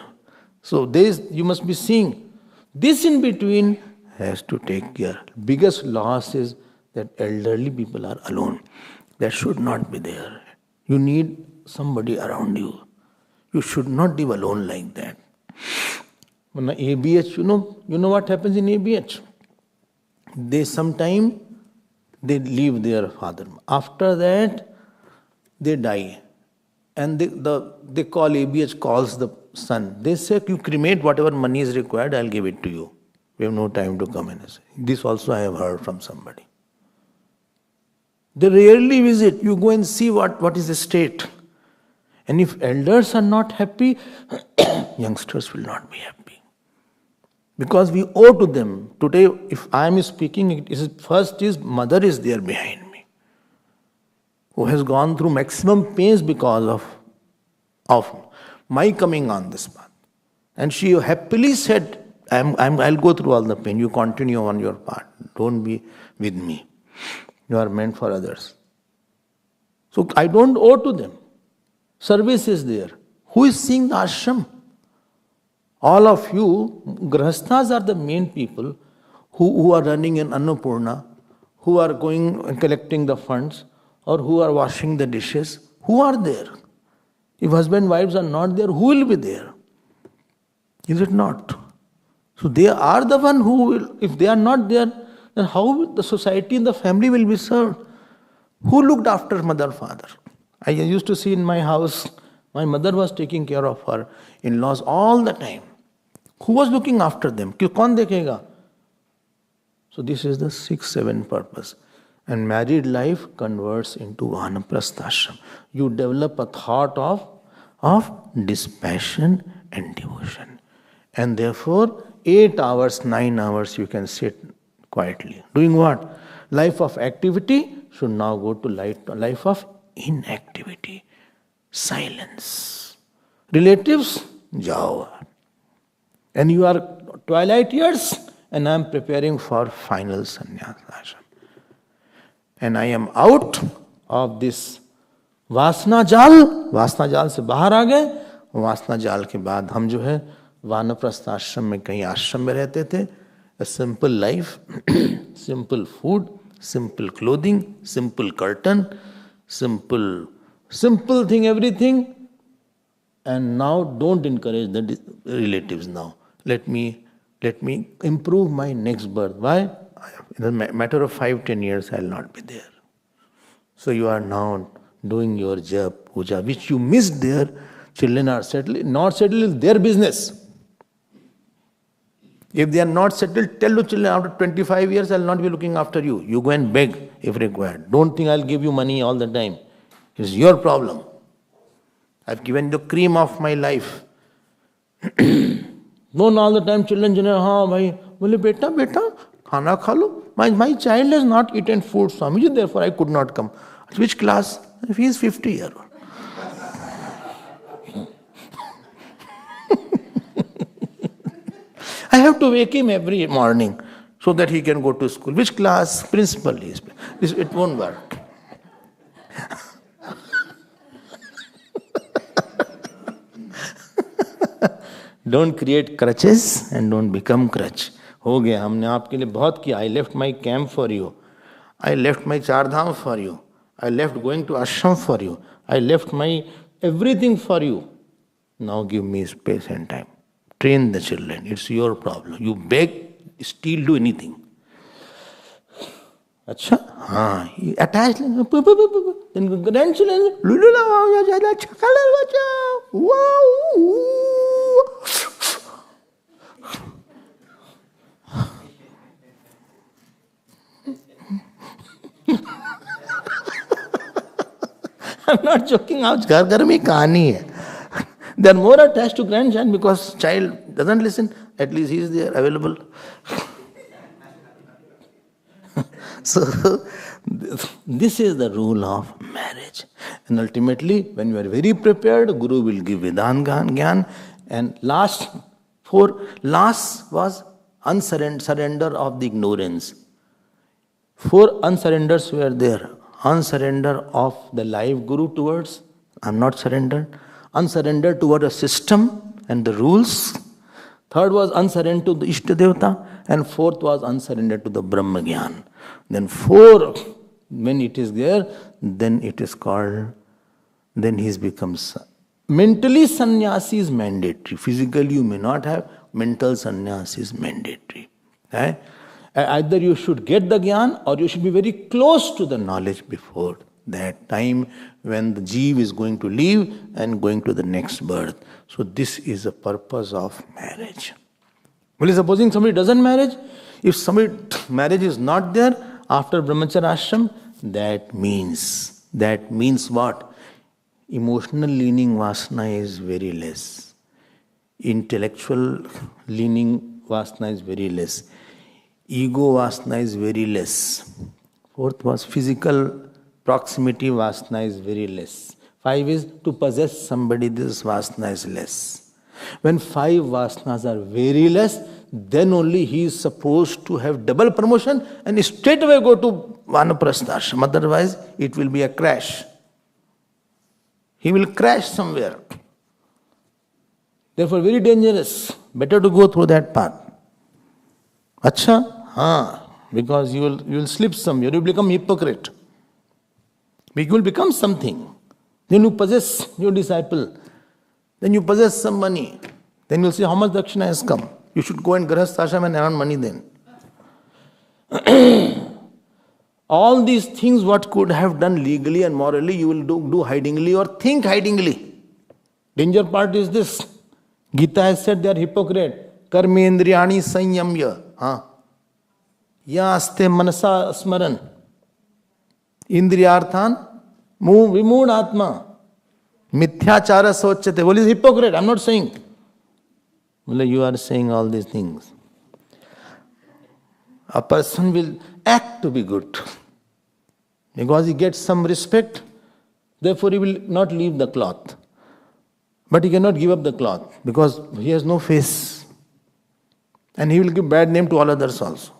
So you must be seeing. This in between has to take care. Biggest loss is that elderly people are alone. That should not be there. You need somebody around you. You should not live alone like that. ABH, you know what happens in ABH? They leave their father. After that, they die. And they call, ABH calls the son. They say, you cremate whatever money is required, I'll give it to you. We have no time to come and say. This also I have heard from somebody. They rarely visit. You go and see what is the state. And if elders are not happy, youngsters will not be happy. Because we owe to them. Today, if I am speaking, first is mother is there behind me, who has gone through maximum pains because of my coming on this path. And she happily said, I'll go through all the pain. You continue on your path. Don't be with me. You are meant for others. So I don't owe to them. Service is there. Who is seeing the ashram? All of you, grahasthas are the main people who are running in Annapurna, who are going and collecting the funds, or who are washing the dishes. Who are there? If husband and wives are not there, who will be there? Is it not? So they are the one who will, if they are not there, then how the society and the family will be served? Who looked after mother, father? I used to see in my house, my mother was taking care of her in-laws all the time. Who was looking after them? Kaun dekhega? So this is the 6-7 purpose. And married life converts into vanaprasthashram. You develop a thought of dispassion and devotion. And therefore, 8 hours, 9 hours you can sit quietly. Doing what? Life of activity should now go to life of inactivity. Silence. Relatives, jao. And you are twilight years, and I am preparing for final sannyas ashram. And I am out of this वासना जाल से बाहर आ गए. वासना जाल के बाद हम जो है वानप्रस्थ आश्रम में कहीं आश्रम में रहते थे. A simple life, simple food, simple clothing, simple curtain, simple thing, everything. And now don't encourage the relatives now. Let me improve my next birth. Why? In a matter of 5-10 years, I will not be there. So you are now doing your jap, puja, which you missed there. Children are settled. Not settled is their business. If they are not settled, tell the children after 25 years, I will not be looking after you. You go and beg if required. Don't think I will give you money all the time. It's your problem. I've given the cream of my life. Don't all the time children, हाँ भाई, बोले बेटा, खाना खा लो. My child has not eaten food, Swamiji, therefore I could not come. Which class? If he is 50 years old. I have to wake him every morning so that he can go to school. Which class? Principal is. It won't work. Don't create crutches and don't become crutch. हो गया, हमने आपके लिए बहुत किया. I left my camp for you. I left my Char Dham for you. I left going to ashram for you. I left my everything for you. Now give me space and time. Train the children. It's your problem. You beg, steal, do anything. अच्छा हाँ, attached then grandchildren lulula jada chakala bacha wow. I'm not joking. आज घर घर में कहानी है. They are more attached to grandchild because child doesn't listen. At least he is there available. So this is the rule of marriage. And ultimately, when you are very prepared, Guru will give Vedanta Gyan. And last was surrender of the ignorance. 4 unsurrenders were there. Unsurrender of the live Guru towards, I'm not surrendered. Unsurrender toward a system and the rules. 3rd was unsurrender to the Ishta Devata. And 4th was unsurrender to the Brahma Gyan. Then 4, when it is there, then it is called, then he becomes, mentally sannyasi is mandatory. Physically you may not have, mental sannyasi is mandatory. Right? Either you should get the Gyan or you should be very close to the knowledge before that time when the Jeev is going to leave and going to the next birth. So this is the purpose of marriage. Well, supposing somebody doesn't marriage, if somebody marriage is not there after brahmacharya ashram, that means what? Emotional leaning vasana is very less. Intellectual leaning vasana is very less. Ego vasana is very less. 4th was physical proximity vasana is very less. 5 is to possess somebody, this vasana is less. When 5 vasanas are very less, then only he is supposed to have double promotion and straight away go to Vanaprastha ashram. Otherwise, it will be a crash. He will crash somewhere. Therefore, very dangerous. Better to go through that path. Acha? Because you will slip somewhere. You will become hypocrite. You will become something. Then you possess your disciple. Then you possess some money. Then you will see how much dakshina has come. You should go and grahastha ashram and earn money then. All these things what could have done legally and morally, you will do hidingly or think hidingly. Danger part is this. Gita has said they are hypocrite. Karmendriyani sanyamya. Ya aste manasa smaran. Indriyarthan vimood atma. Mithyachara sochate. Well, is hypocrite. I'm not saying. Well, you are saying all these things. A person will act to be good. Because he gets some respect, therefore he will not leave the cloth. But he cannot give up the cloth because he has no face. And he will give bad name to all others also.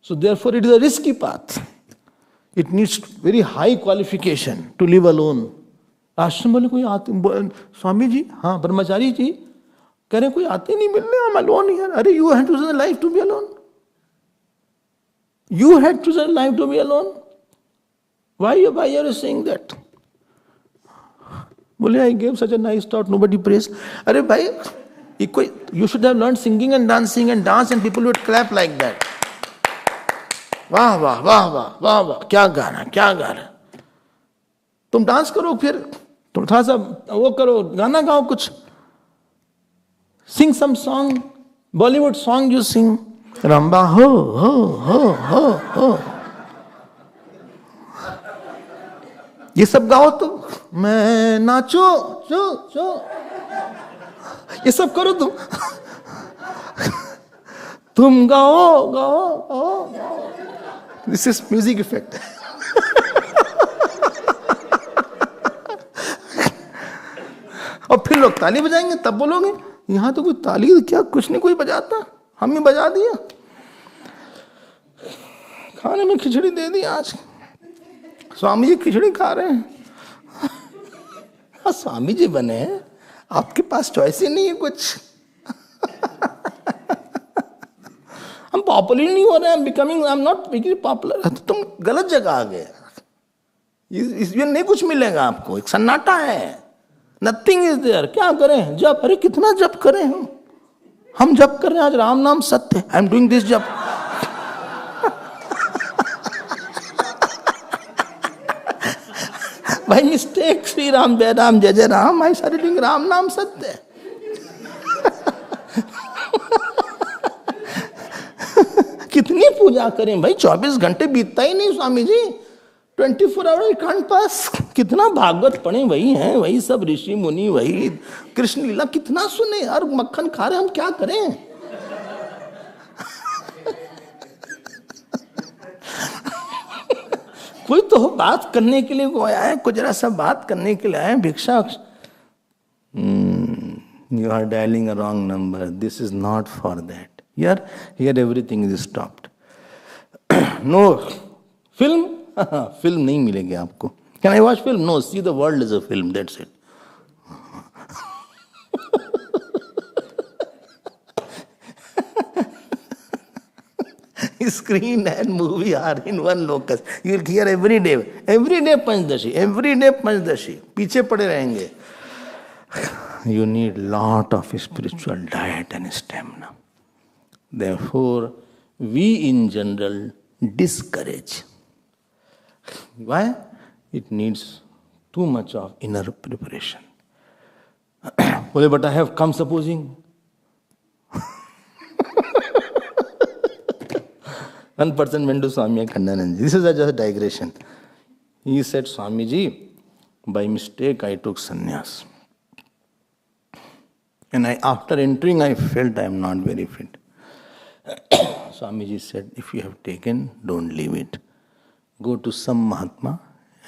So therefore it is a risky path. It needs very high qualification to live alone. आश्रम वाले कोई आते, स्वामी जी, हाँ ब्रह्मचारी जी कह रहे कोई आते नहीं मिलने, I'm alone here. अरे you had chosen a life to be alone. You had chosen a life to be alone. Why are you saying that? बोले I gave such a nice talk, nobody praised. अरे भाई, you should have learned singing and dancing and dance and people would clap like that. वाह वाह वाह वाह वाह वाह, क्या गाना. तुम डांस करो फिर, तुम थोड़ा सा वो करो, गाना गाओ कुछ. Sing some song, Bollywood song you sing. Ramba ho. ये सब गाओ तो मैं नाचो चो. ये सब करो तुम गाओ. This is music effect. और फिर लोग ताली बजाएंगे तब बोलोगे यहाँ तो कोई ताली क्या कुछ नहीं कोई बजाता, हम ही बजा दिया. खाने में खिचड़ी दे दी आज, स्वामी जी खिचड़ी खा रहे हैं. स्वामी जी बने हैं, आपके पास चॉइस ही नहीं है कुछ। हम पॉपुलर नहीं हो रहे हैं, आई एम नॉट बिकमिंग पॉपुलर। तो तुम गलत जगह आ गए, इसमें नहीं कुछ मिलेगा आपको, एक सन्नाटा है, नथिंग इज देयर। क्या करें? जप। अरे कितना जप करें हम जप कर रहे हैं आज, राम नाम सत्य, आई एम डूइंग दिस जप। भाई मिस्टेक, श्री राम जय राम जय जय Ram, I started doing Ram नाम सत्य। कितनी पूजा करें भाई, 24 घंटे बीतता ही नहीं स्वामी जी, 24 आवर कांट पास। कितना भागवत पढ़े, वही हैं, वही सब ऋषि मुनि, वही कृष्ण लीला, कितना सुने यार, मक्खन खा रहे, हम क्या करें? कोई तो बात करने के लिए कोई आया, कुछ जरा सा बात करने के लिए आया, भिक्षा। You are dialing a wrong number. This is not for that. Here everything is stopped. No film. Film नहीं मिलेगी आपको. Can I watch film? No. See the world as a film. That's it. Screen and movie are in one locus. You will hear every day Panchdashi. पीछे पड़े रहेंगे. You need lot of spiritual diet and stamina. Therefore, we in general discourage. Why? It needs too much of inner preparation. Well, but I have come supposing. One person went to Swami Abhedananda. This is just a digression. He said, Swamiji, by mistake I took sannyas. And after entering, I felt I am not very fit. Swamiji said, if you have taken, don't leave it. Go to some Mahatma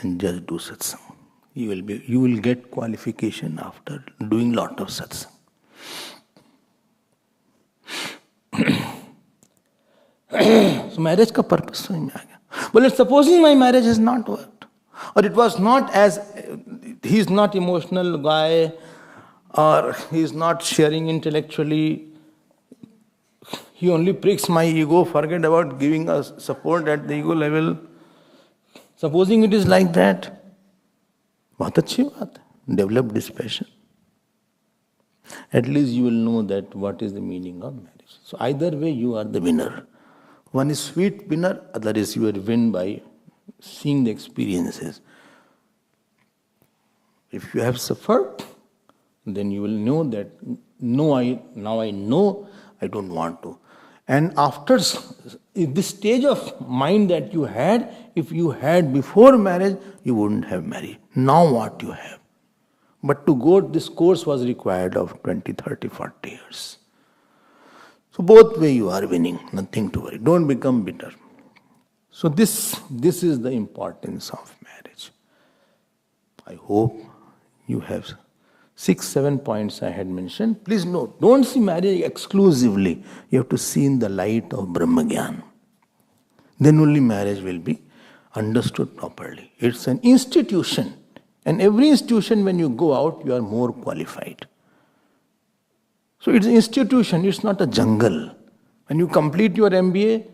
and just do satsang. You will get qualification after doing lot of satsang. So marriage का purpose समझ में आ गया. Well, supposing my marriage has not worked, or it was not as, he is not emotional guy, or he is not sharing intellectually, he only pricks my ego, forget about giving us support at the ego level. Supposing it is like that, बहुत अच्छी बात है. Develop this passion. At least you will know that what is the meaning of marriage. So either way you are the winner. One is sweet winner, other is you are win by seeing the experiences. If you have suffered, then you will know that now I know I don't want to. And after this stage of mind that you had, if you had before marriage, you wouldn't have married. Now what you have. But to go, this course was required of 20, 30, 40 years. So both way you are winning, nothing to worry. Don't become bitter. So this is the importance of marriage. I hope you have 6-7 points I had mentioned. Please note, don't see marriage exclusively. You have to see in the light of Brahmagyan. Then only marriage will be understood properly. It's an institution. And every institution, when you go out, you are more qualified. So it's an institution, it's not a jungle. When you complete your MBA,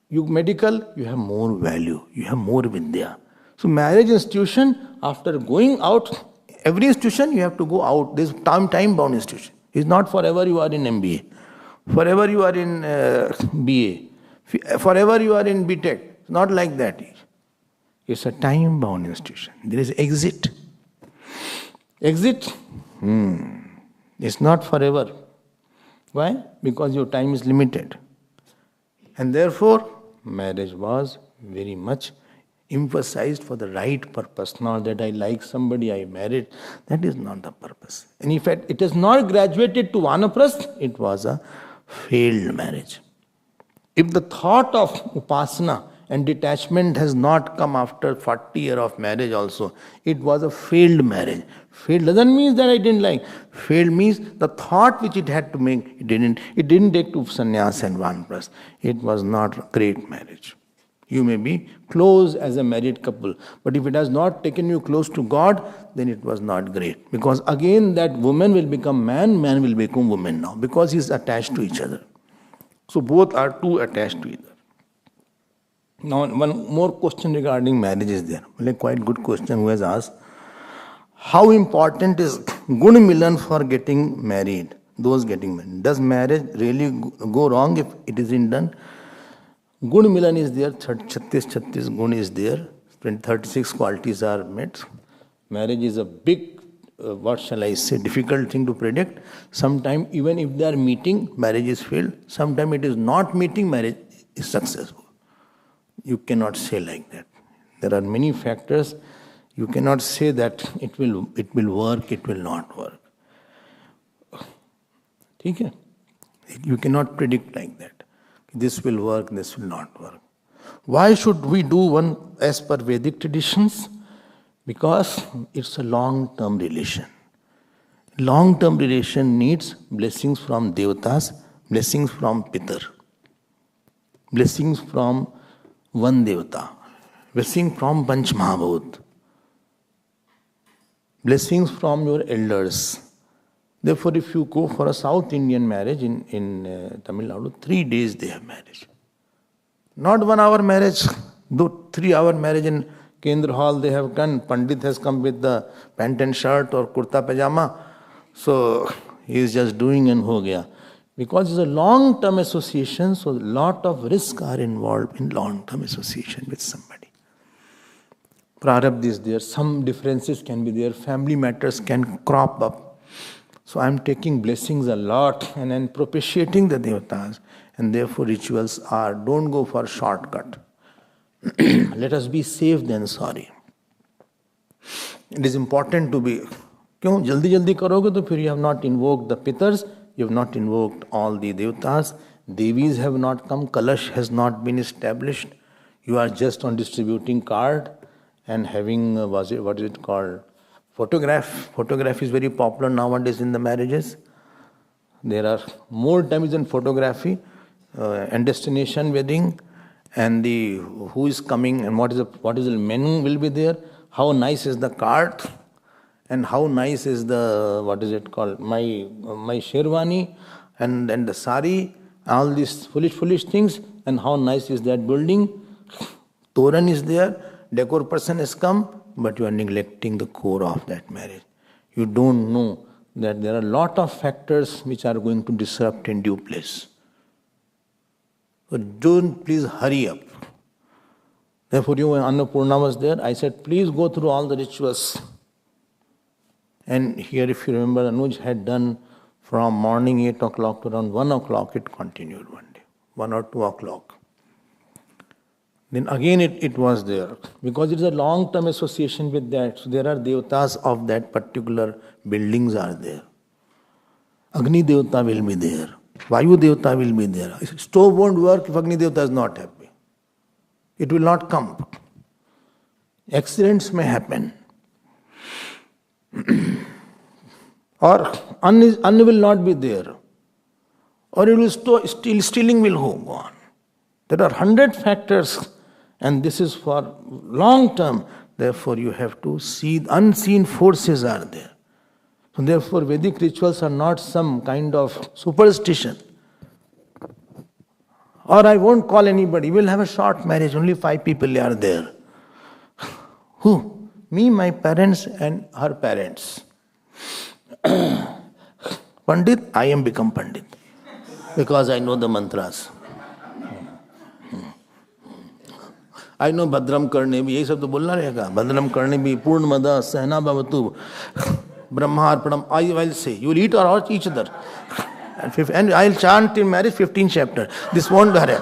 you medical, you have more value, you have more vidya. So marriage institution, after going out, every institution you have to go out. This time-bound institution. It's not forever you are in MBA, forever you are in BA, forever you are in BTech. It's not like that. It's a time-bound institution. There is exit. Exit? It's not forever. Why? Because your time is limited. And therefore, marriage was very much emphasized for the right purpose. Not that I like somebody, I married. That is not the purpose. And in fact, it has not graduated to vanaprastha. It was a failed marriage. If the thought of upasana and detachment has not come after 40 years of marriage also, it was a failed marriage. Failed doesn't mean that I didn't like. Failed means the thought which it had to make, it didn't take to sannyas and vanaprastha. It was not a great marriage. You may be close as a married couple, but if it has not taken you close to God, then it was not great. Because again, that woman will become man, man will become woman now, because he is attached to each other. So both are too attached to each other. Now, one more question regarding marriage is there. Well, a quite good question who has asked, how important is Gun Milan for getting married? Those getting married. Does marriage really go wrong if it isn't done? Gun Milan is there, 36 gun is there, 36 qualities are met. Marriage is a big, what shall I say, difficult thing to predict. Sometimes even if they are meeting, marriage is failed. Sometimes it is not meeting, marriage is successful. You cannot say like that. There are many factors. You cannot say that it will work, it will not work. Okay? You cannot predict like that. This will work, this will not work. Why should we do one as per Vedic traditions? Because it's a long-term relation. Long-term relation needs blessings from Devatas, blessings from Pitar, blessings from one Devata, blessing from Panch Mahabhut, blessings from your elders. Therefore, if you go for a South Indian marriage in Tamil Nadu, 3 days they have marriage. Not 1 hour marriage, though 3 hour marriage in Kendra Hall they have done. Pandit has come with the pant and shirt or kurta pajama. So he is just doing and ho gaya. Because it's a long-term association, so a lot of risks are involved in long-term association with somebody. Prarabdha is there, some differences can be there, family matters can crop up. So I am taking blessings a lot and then propitiating the devatas, and therefore rituals are, don't go for shortcut. Let us be safe than sorry. It is important to be, क्यों जल्दी जल्दी करोगे तो फिर you have not invoked the pitars, you have not invoked all the devatas, devis have not come, kalash has not been established, you are just on distributing card and having, what is it called? Photograph. Photograph is very popular nowadays in the marriages. There are more times in photography and destination wedding, and the who is coming and what is the menu will be there. How nice is the card, and how nice is the what is it called? My sherwani and the sari. All these foolish things, and how nice is that building? Toran is there. Decor person has come. But you are neglecting the core of that marriage. You don't know that there are a lot of factors which are going to disrupt in due place. So don't please hurry up. Therefore, when Annapurna was there, I said, please go through all the rituals. And here, if you remember, Anuj had done from morning 8 o'clock to around 1 o'clock, it continued one day, 1 or 2 o'clock. Then again it was there, because it is a long-term association with that. So there are devatas of that particular buildings are there. Agni devata will be there. Vayu devata will be there. Stove won't work if Agni devata is not happy. It will not come. Accidents may happen. Or Anna will not be there. Or it will stealing will go on. There are 100 factors. And this is for long term. Therefore, you have to see unseen forces are there. So therefore, Vedic rituals are not some kind of superstition. Or I won't call anybody. We'll have a short marriage. Only 5 people are there. Who? Me, my parents, and her parents. Pandit, I am become Pandit. Because I know the mantras. I know Bhadram Karne bhi, यही सब तो बोलना रहेगा. Bhadram Karne bhi, Purnamada, Sahana Bhavatu, Brahma Arpanam. I will say, you will eat or watch each other. And I will chant in marriage 15 chapters. This won't be hurry.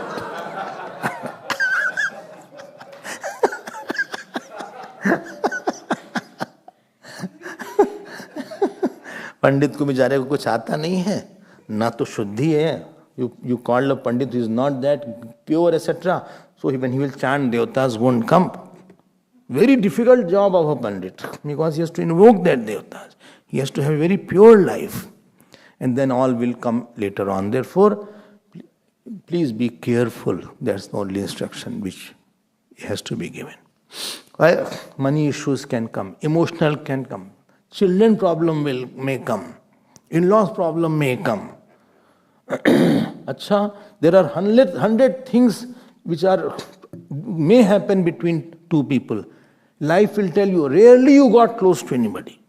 पंडित को बेचारे को कुछ आता नहीं है, ना तो शुद्धि है. You call a pandit who is not that pure, etc. So when he will chant, devatas won't come. Very difficult job of a pandit, because he has to invoke that devatas. He has to have a very pure life. And then all will come later on. Therefore, please be careful. That's the only instruction which has to be given. Why? Money issues can come, emotional can come, children problem may come, in-laws problem may come. Acha, there are hundred things which may happen between two people. Life will tell you, rarely you got close to anybody.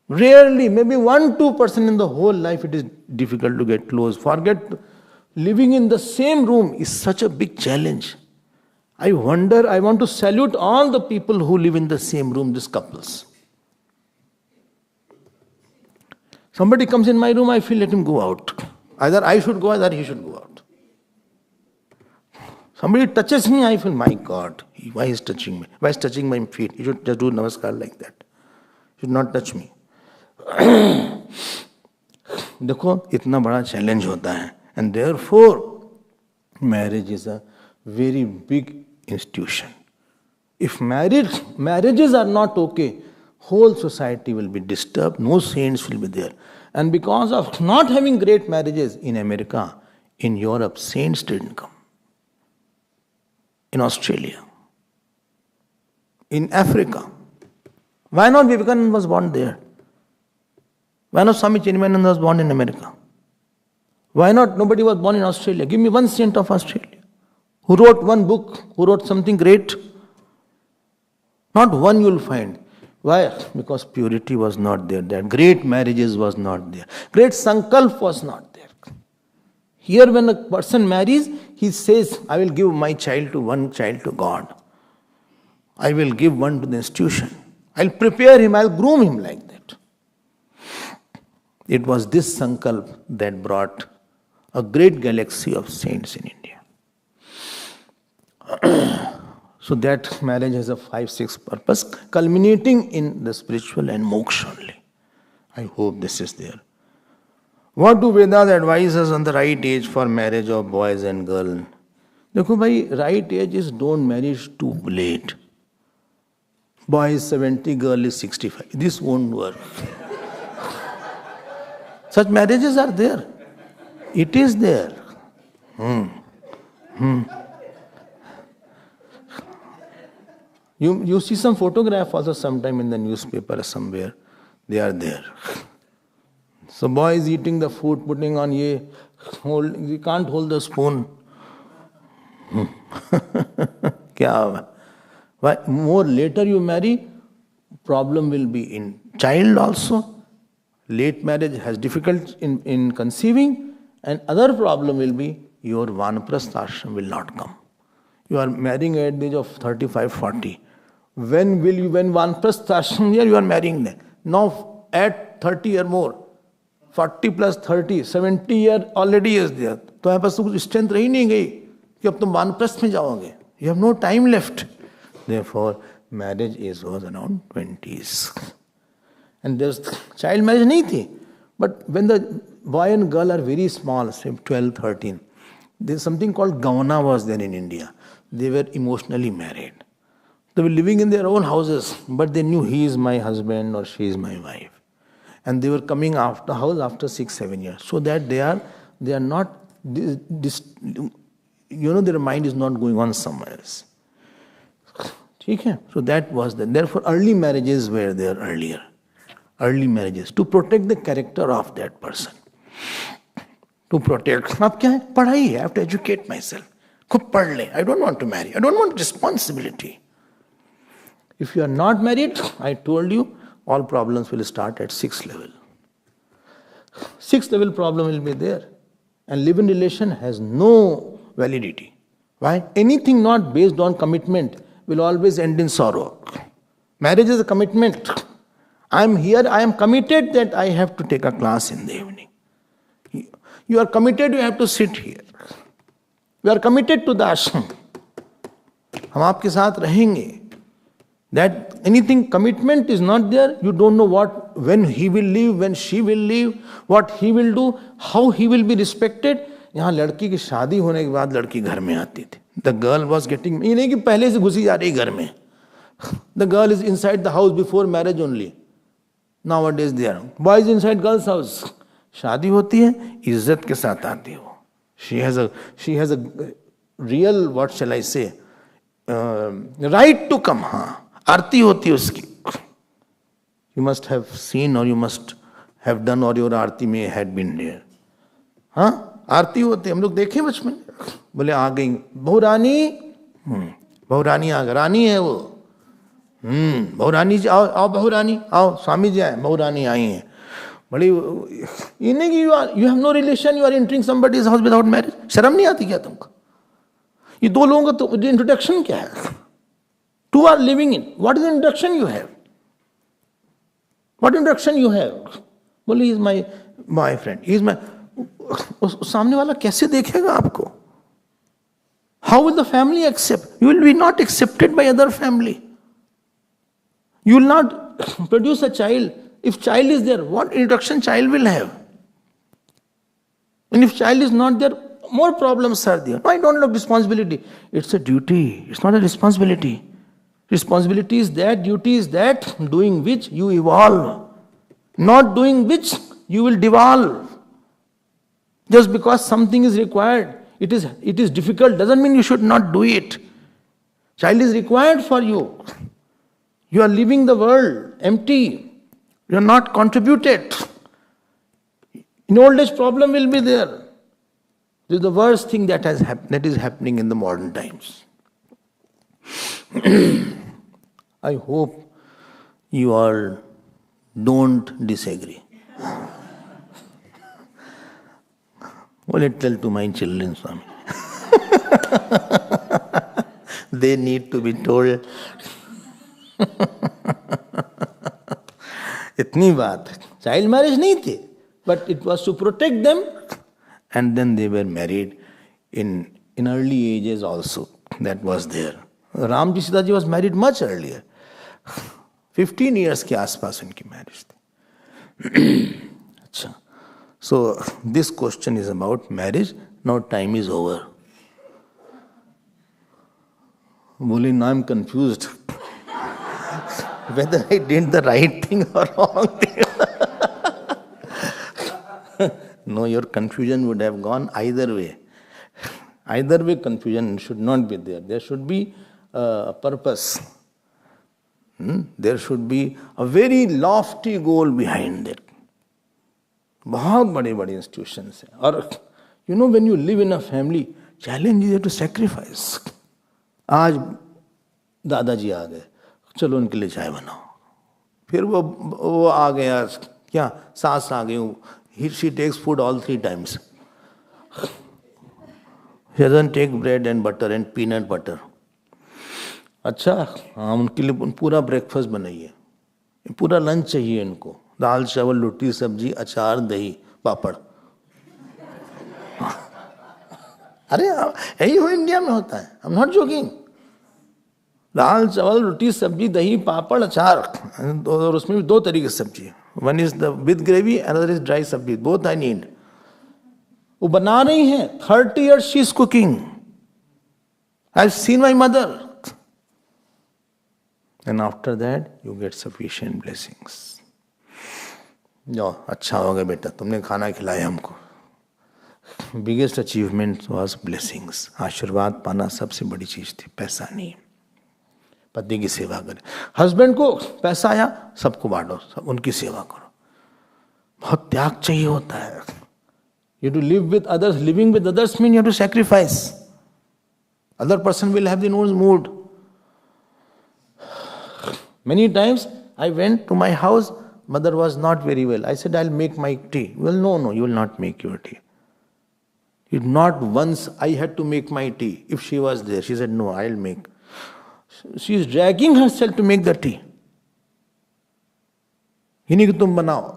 Rarely, maybe 1-2% in the whole life it is difficult to get close. Forget, living in the same room is such a big challenge. I want to salute all the people who live in the same room, these couples. Somebody comes in my room, I feel let him go out. Either I should go, either he should go out. Somebody touches me, I feel, my God, why is touching me? Why is touching my feet? He should just do namaskar like that. He should not touch me. देखो इतना बड़ा challenge होता है. And therefore, marriage is a very big institution. If marriages are not okay, whole society will be disturbed, no saints will be there. And because of not having great marriages in America, in Europe, saints didn't come. In Australia, in Africa. Why not Vivekananda was born there? Why not Swami Chinmaya was born in America? Why not nobody was born in Australia? Give me one saint of Australia who wrote one book, who wrote something great. Not one you will find. Why? Because purity was not there. That great marriages was not there. Great sankalp was not there. Here when a person marries, he says, I will give my child to one child to God. I will give one to the institution. I will prepare him, I will groom him like that. It was this sankalp that brought a great galaxy of saints in India. So that marriage has a 5-6 purpose, culminating in the spiritual and moksha only. I hope this is there. What do Vedas advise us on the right age for marriage of boys and girls? देखो भाई, right age is don't marry too late. Boy is 70, girl is 65. This won't work. Such marriages are there. It is there. You see some photograph also sometime in the newspaper or somewhere. They are there. So boy is eating the food, putting on he can't hold the spoon. Why? More later you marry, problem will be in child also. Late marriage has difficulty in conceiving, and other problem will be your vanaprastha ashram will not come. You are marrying at the age of 35, 40. When vanaprastha ashram here, you are marrying them. Now at 30 or more, 40 plus 30, 70 year already is there. तो यहाँ पास कुछ strength रही नहीं गई कि अब तुम वानप्रस्थ में जाओगे. You have no time left. Therefore, marriage was around 20s. And there's child marriage नहीं थी. But when the boy and girl are very small, say 12, 13, there's something called Gavana was there in India. They were emotionally married. They were living in their own houses, but they knew he is my husband or she is my wife. And they were coming after house after 6-7 years. So that they are not, their mind is not going on somewhere else. Okay? So that was there. Therefore, early marriages were there earlier. Early marriages to protect the character of that person. To protect. अब क्या है? पढ़ाई है. I have to educate myself. खूब पढ़ ले. I don't want to marry. I don't want responsibility. If you are not married, I told you, all problems will start at 6th level. 6th level problem will be there. And live-in relation has no validity. Why? Anything not based on commitment will always end in sorrow. Marriage is a commitment. I am here, I am committed that I have to take a class in the evening. You are committed, you have to sit here. You are committed to the ashram. हम आपके साथ रहेंगे. That anything commitment is not there, you don't know when he will leave, when she will leave, what he will do, how he will be respected. यहाँ लड़की की शादी होने के बाद लड़की घर में आती थी. The girl was getting, ये नहीं कि पहले से घुसी जा रही घर में. The girl is inside the house before marriage only. Nowadays they are. Boys inside girl's house. शादी होती है, इज्जत के साथ आती है वो. She has a real, what shall I say, right to come. हाँ, आरती होती है उसकी. You must have seen or you must have done or your आरती में had been there. हाँ, आरती होती है, हम लोग देखे बचपन. बोले आ गई बहु रानी. बहु रानी आ गई, रानी है वो. बहु रानी जी आओ, आओ बहु रानी आओ, स्वामी जी आए, बहु रानी आई हैं. बड़ी ये नहीं कि you have no relation, you are entering somebody's house without marriage. शर्म नहीं आती क्या तुमको? ये दो लोगों का तो इंट्रोडक्शन क्या है? Two are living in, what is introduction you have? What introduction you have? बोले is my boyfriend, is my. सामने वाला कैसे देखेगा आपको? How will the family accept? You will be not accepted by other family. You will not produce a child. If child is there, what introduction child will have? And if child is not there, more problems are there. No, I don't love responsibility. It's a duty. It's not a responsibility. Responsibility is that, duty is that, doing which you evolve. Not doing which you will devolve. Just because something is required, it is difficult, doesn't mean you should not do it. Child is required for you. You are leaving the world empty. You are not contributed. In old age, problem will be there. This is the worst thing that is happening in the modern times. I hope you all don't disagree. Well, tell to my children, Swami. They need to be told. इतनी बात. Child marriage नहीं थी, but it was to protect them, and then they were married in early ages also. That was there. Ram ji Sita ji was married much earlier. 15 years के आसपास उनकी marriage थी. अच्छा, so this question is about marriage. Now time is over. बोले ना, I am confused whether I did the right thing or wrong thing. No, your confusion would have gone either way. Either way, confusion should not be there. There should be a purpose. There should be a very lofty goal behind it. बहुत बड़े बड़े institutions हैं. और you know, when you live in a family, challenge is to sacrifice. आज दादाजी आ गए, चलो उनके लिए चाय बनाओ. फिर वो आ गया, क्या सास आ गई, she takes food all 3 times. She doesn't take bread and butter and peanut butter. अच्छा, हाँ, उनके लिए पूरा ब्रेकफास्ट बनाइए, पूरा लंच चाहिए इनको. दाल चावल रोटी सब्जी अचार दही पापड़. अरे यही हो इंडिया में होता है. I am not joking. दाल चावल रोटी सब्जी दही पापड़ अचार, और उसमें भी 2 तरीके की सब्जी. One is the with gravy, another is dry sabzi. Both I need. वो बना रही हैं. 30 years she is cooking. I have seen my mother. And after that you get sufficient blessings. जाओ, अच्छा हो गया बेटा, तुमने खाना खिलाया हमको. Biggest achievement was blessings. आशीर्वाद पाना सबसे बड़ी चीज थी, पैसा नहीं. पति की सेवा करें. हस्बैंड को पैसा आया, सबको बांटो, सब उनकी सेवा करो. बहुत त्याग चाहिए होता है. You to live with others. Living with others mean you have to sacrifice. Other person will have their own mood. Many times I went to my house. Mother was not very well. I said I will make my tea. Well, no, you will not make your tea. It not once I had to make my tea. If she was there, she said, no, I'll make. She is dragging herself to make the tea. ही नहीं कि तुम बनाओ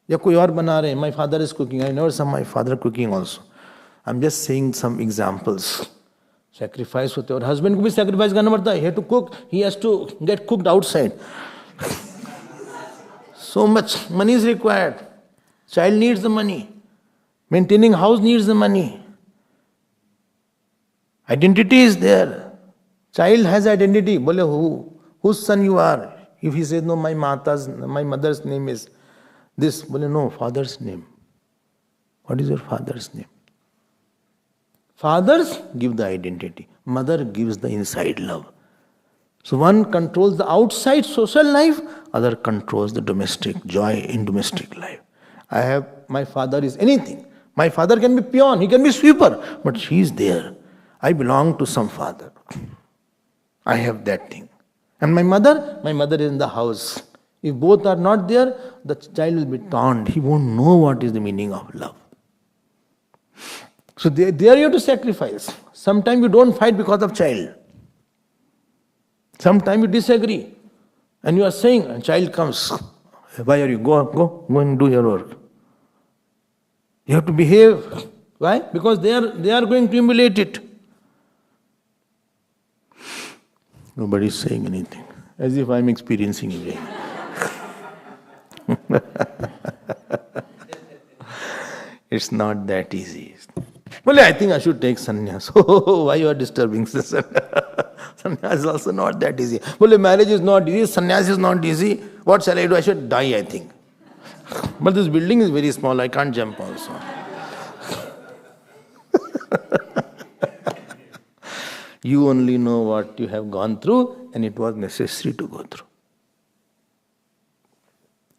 या कोई और बना रहे हैं. My father is cooking. I never saw my father cooking also. I'm just saying some examples. Sacrifice होते हैं, और husband को भी sacrifice करना पड़ता है. He has to cook. He has to get cooked outside. So much money is required. Child needs the money. Maintaining house needs the money. Identity is there. Child has identity. Bole, whose son you are? If he says, no, my mother's name is this. Bole, no, father's name. What is your father's name? Fathers give the identity, mother gives the inside love. So one controls the outside social life, other controls the domestic joy in domestic life. My father is anything. My father can be peon, he can be sweeper, but he is there. I belong to some father. I have that thing. And my mother is in the house. If both are not there, the child will be taunt. He won't know what is the meaning of love. So there you have to sacrifice. Sometimes you don't fight because of child. Sometimes you disagree. And you are saying, a child comes, why are you? Go and do your work. You have to behave. Why? Because they are going to emulate it. Nobody is saying anything. As if I am experiencing it. It's not that easy. Well, I think I should take sannyas. Why you are disturbing this? Sannyas is also not that easy. Well, marriage is not easy, sannyas is not easy. What shall I do? I should die, I think. But this building is very small, I can't jump also. You only know what you have gone through, and it was necessary to go through.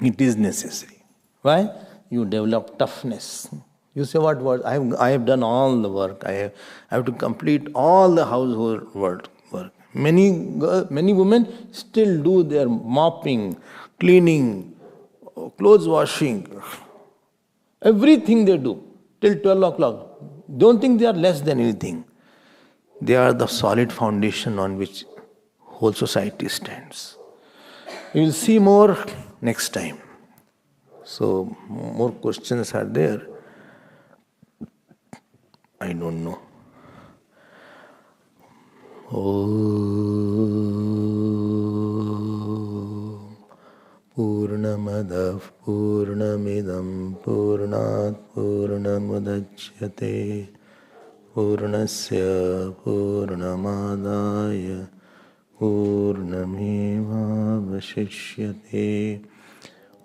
It is necessary. Why? You develop toughness. You say, what work? I have done all the work. I have to complete all the household work. Many women still do their mopping, cleaning, clothes washing, everything they do till 12 o'clock. Don't think they are less than anything. They are the solid foundation on which whole society stands. You will see more next time. So, more questions are there. I don't know. Om Purnamadav Purnamidam Purnat Purnamudachyate Purnasya Purnamadaya Purnameva Vashishyate.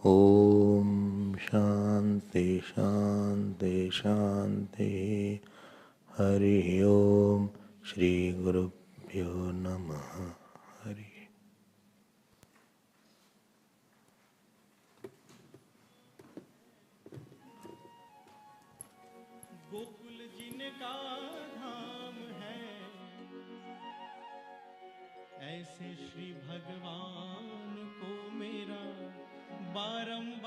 Om Shanti Shanti Shanti. Hari Om Shri Guru Pyo Namaha. Hari. Gokul जिनका धाम है, ऐसे श्री भगवान को मेरा बारंबार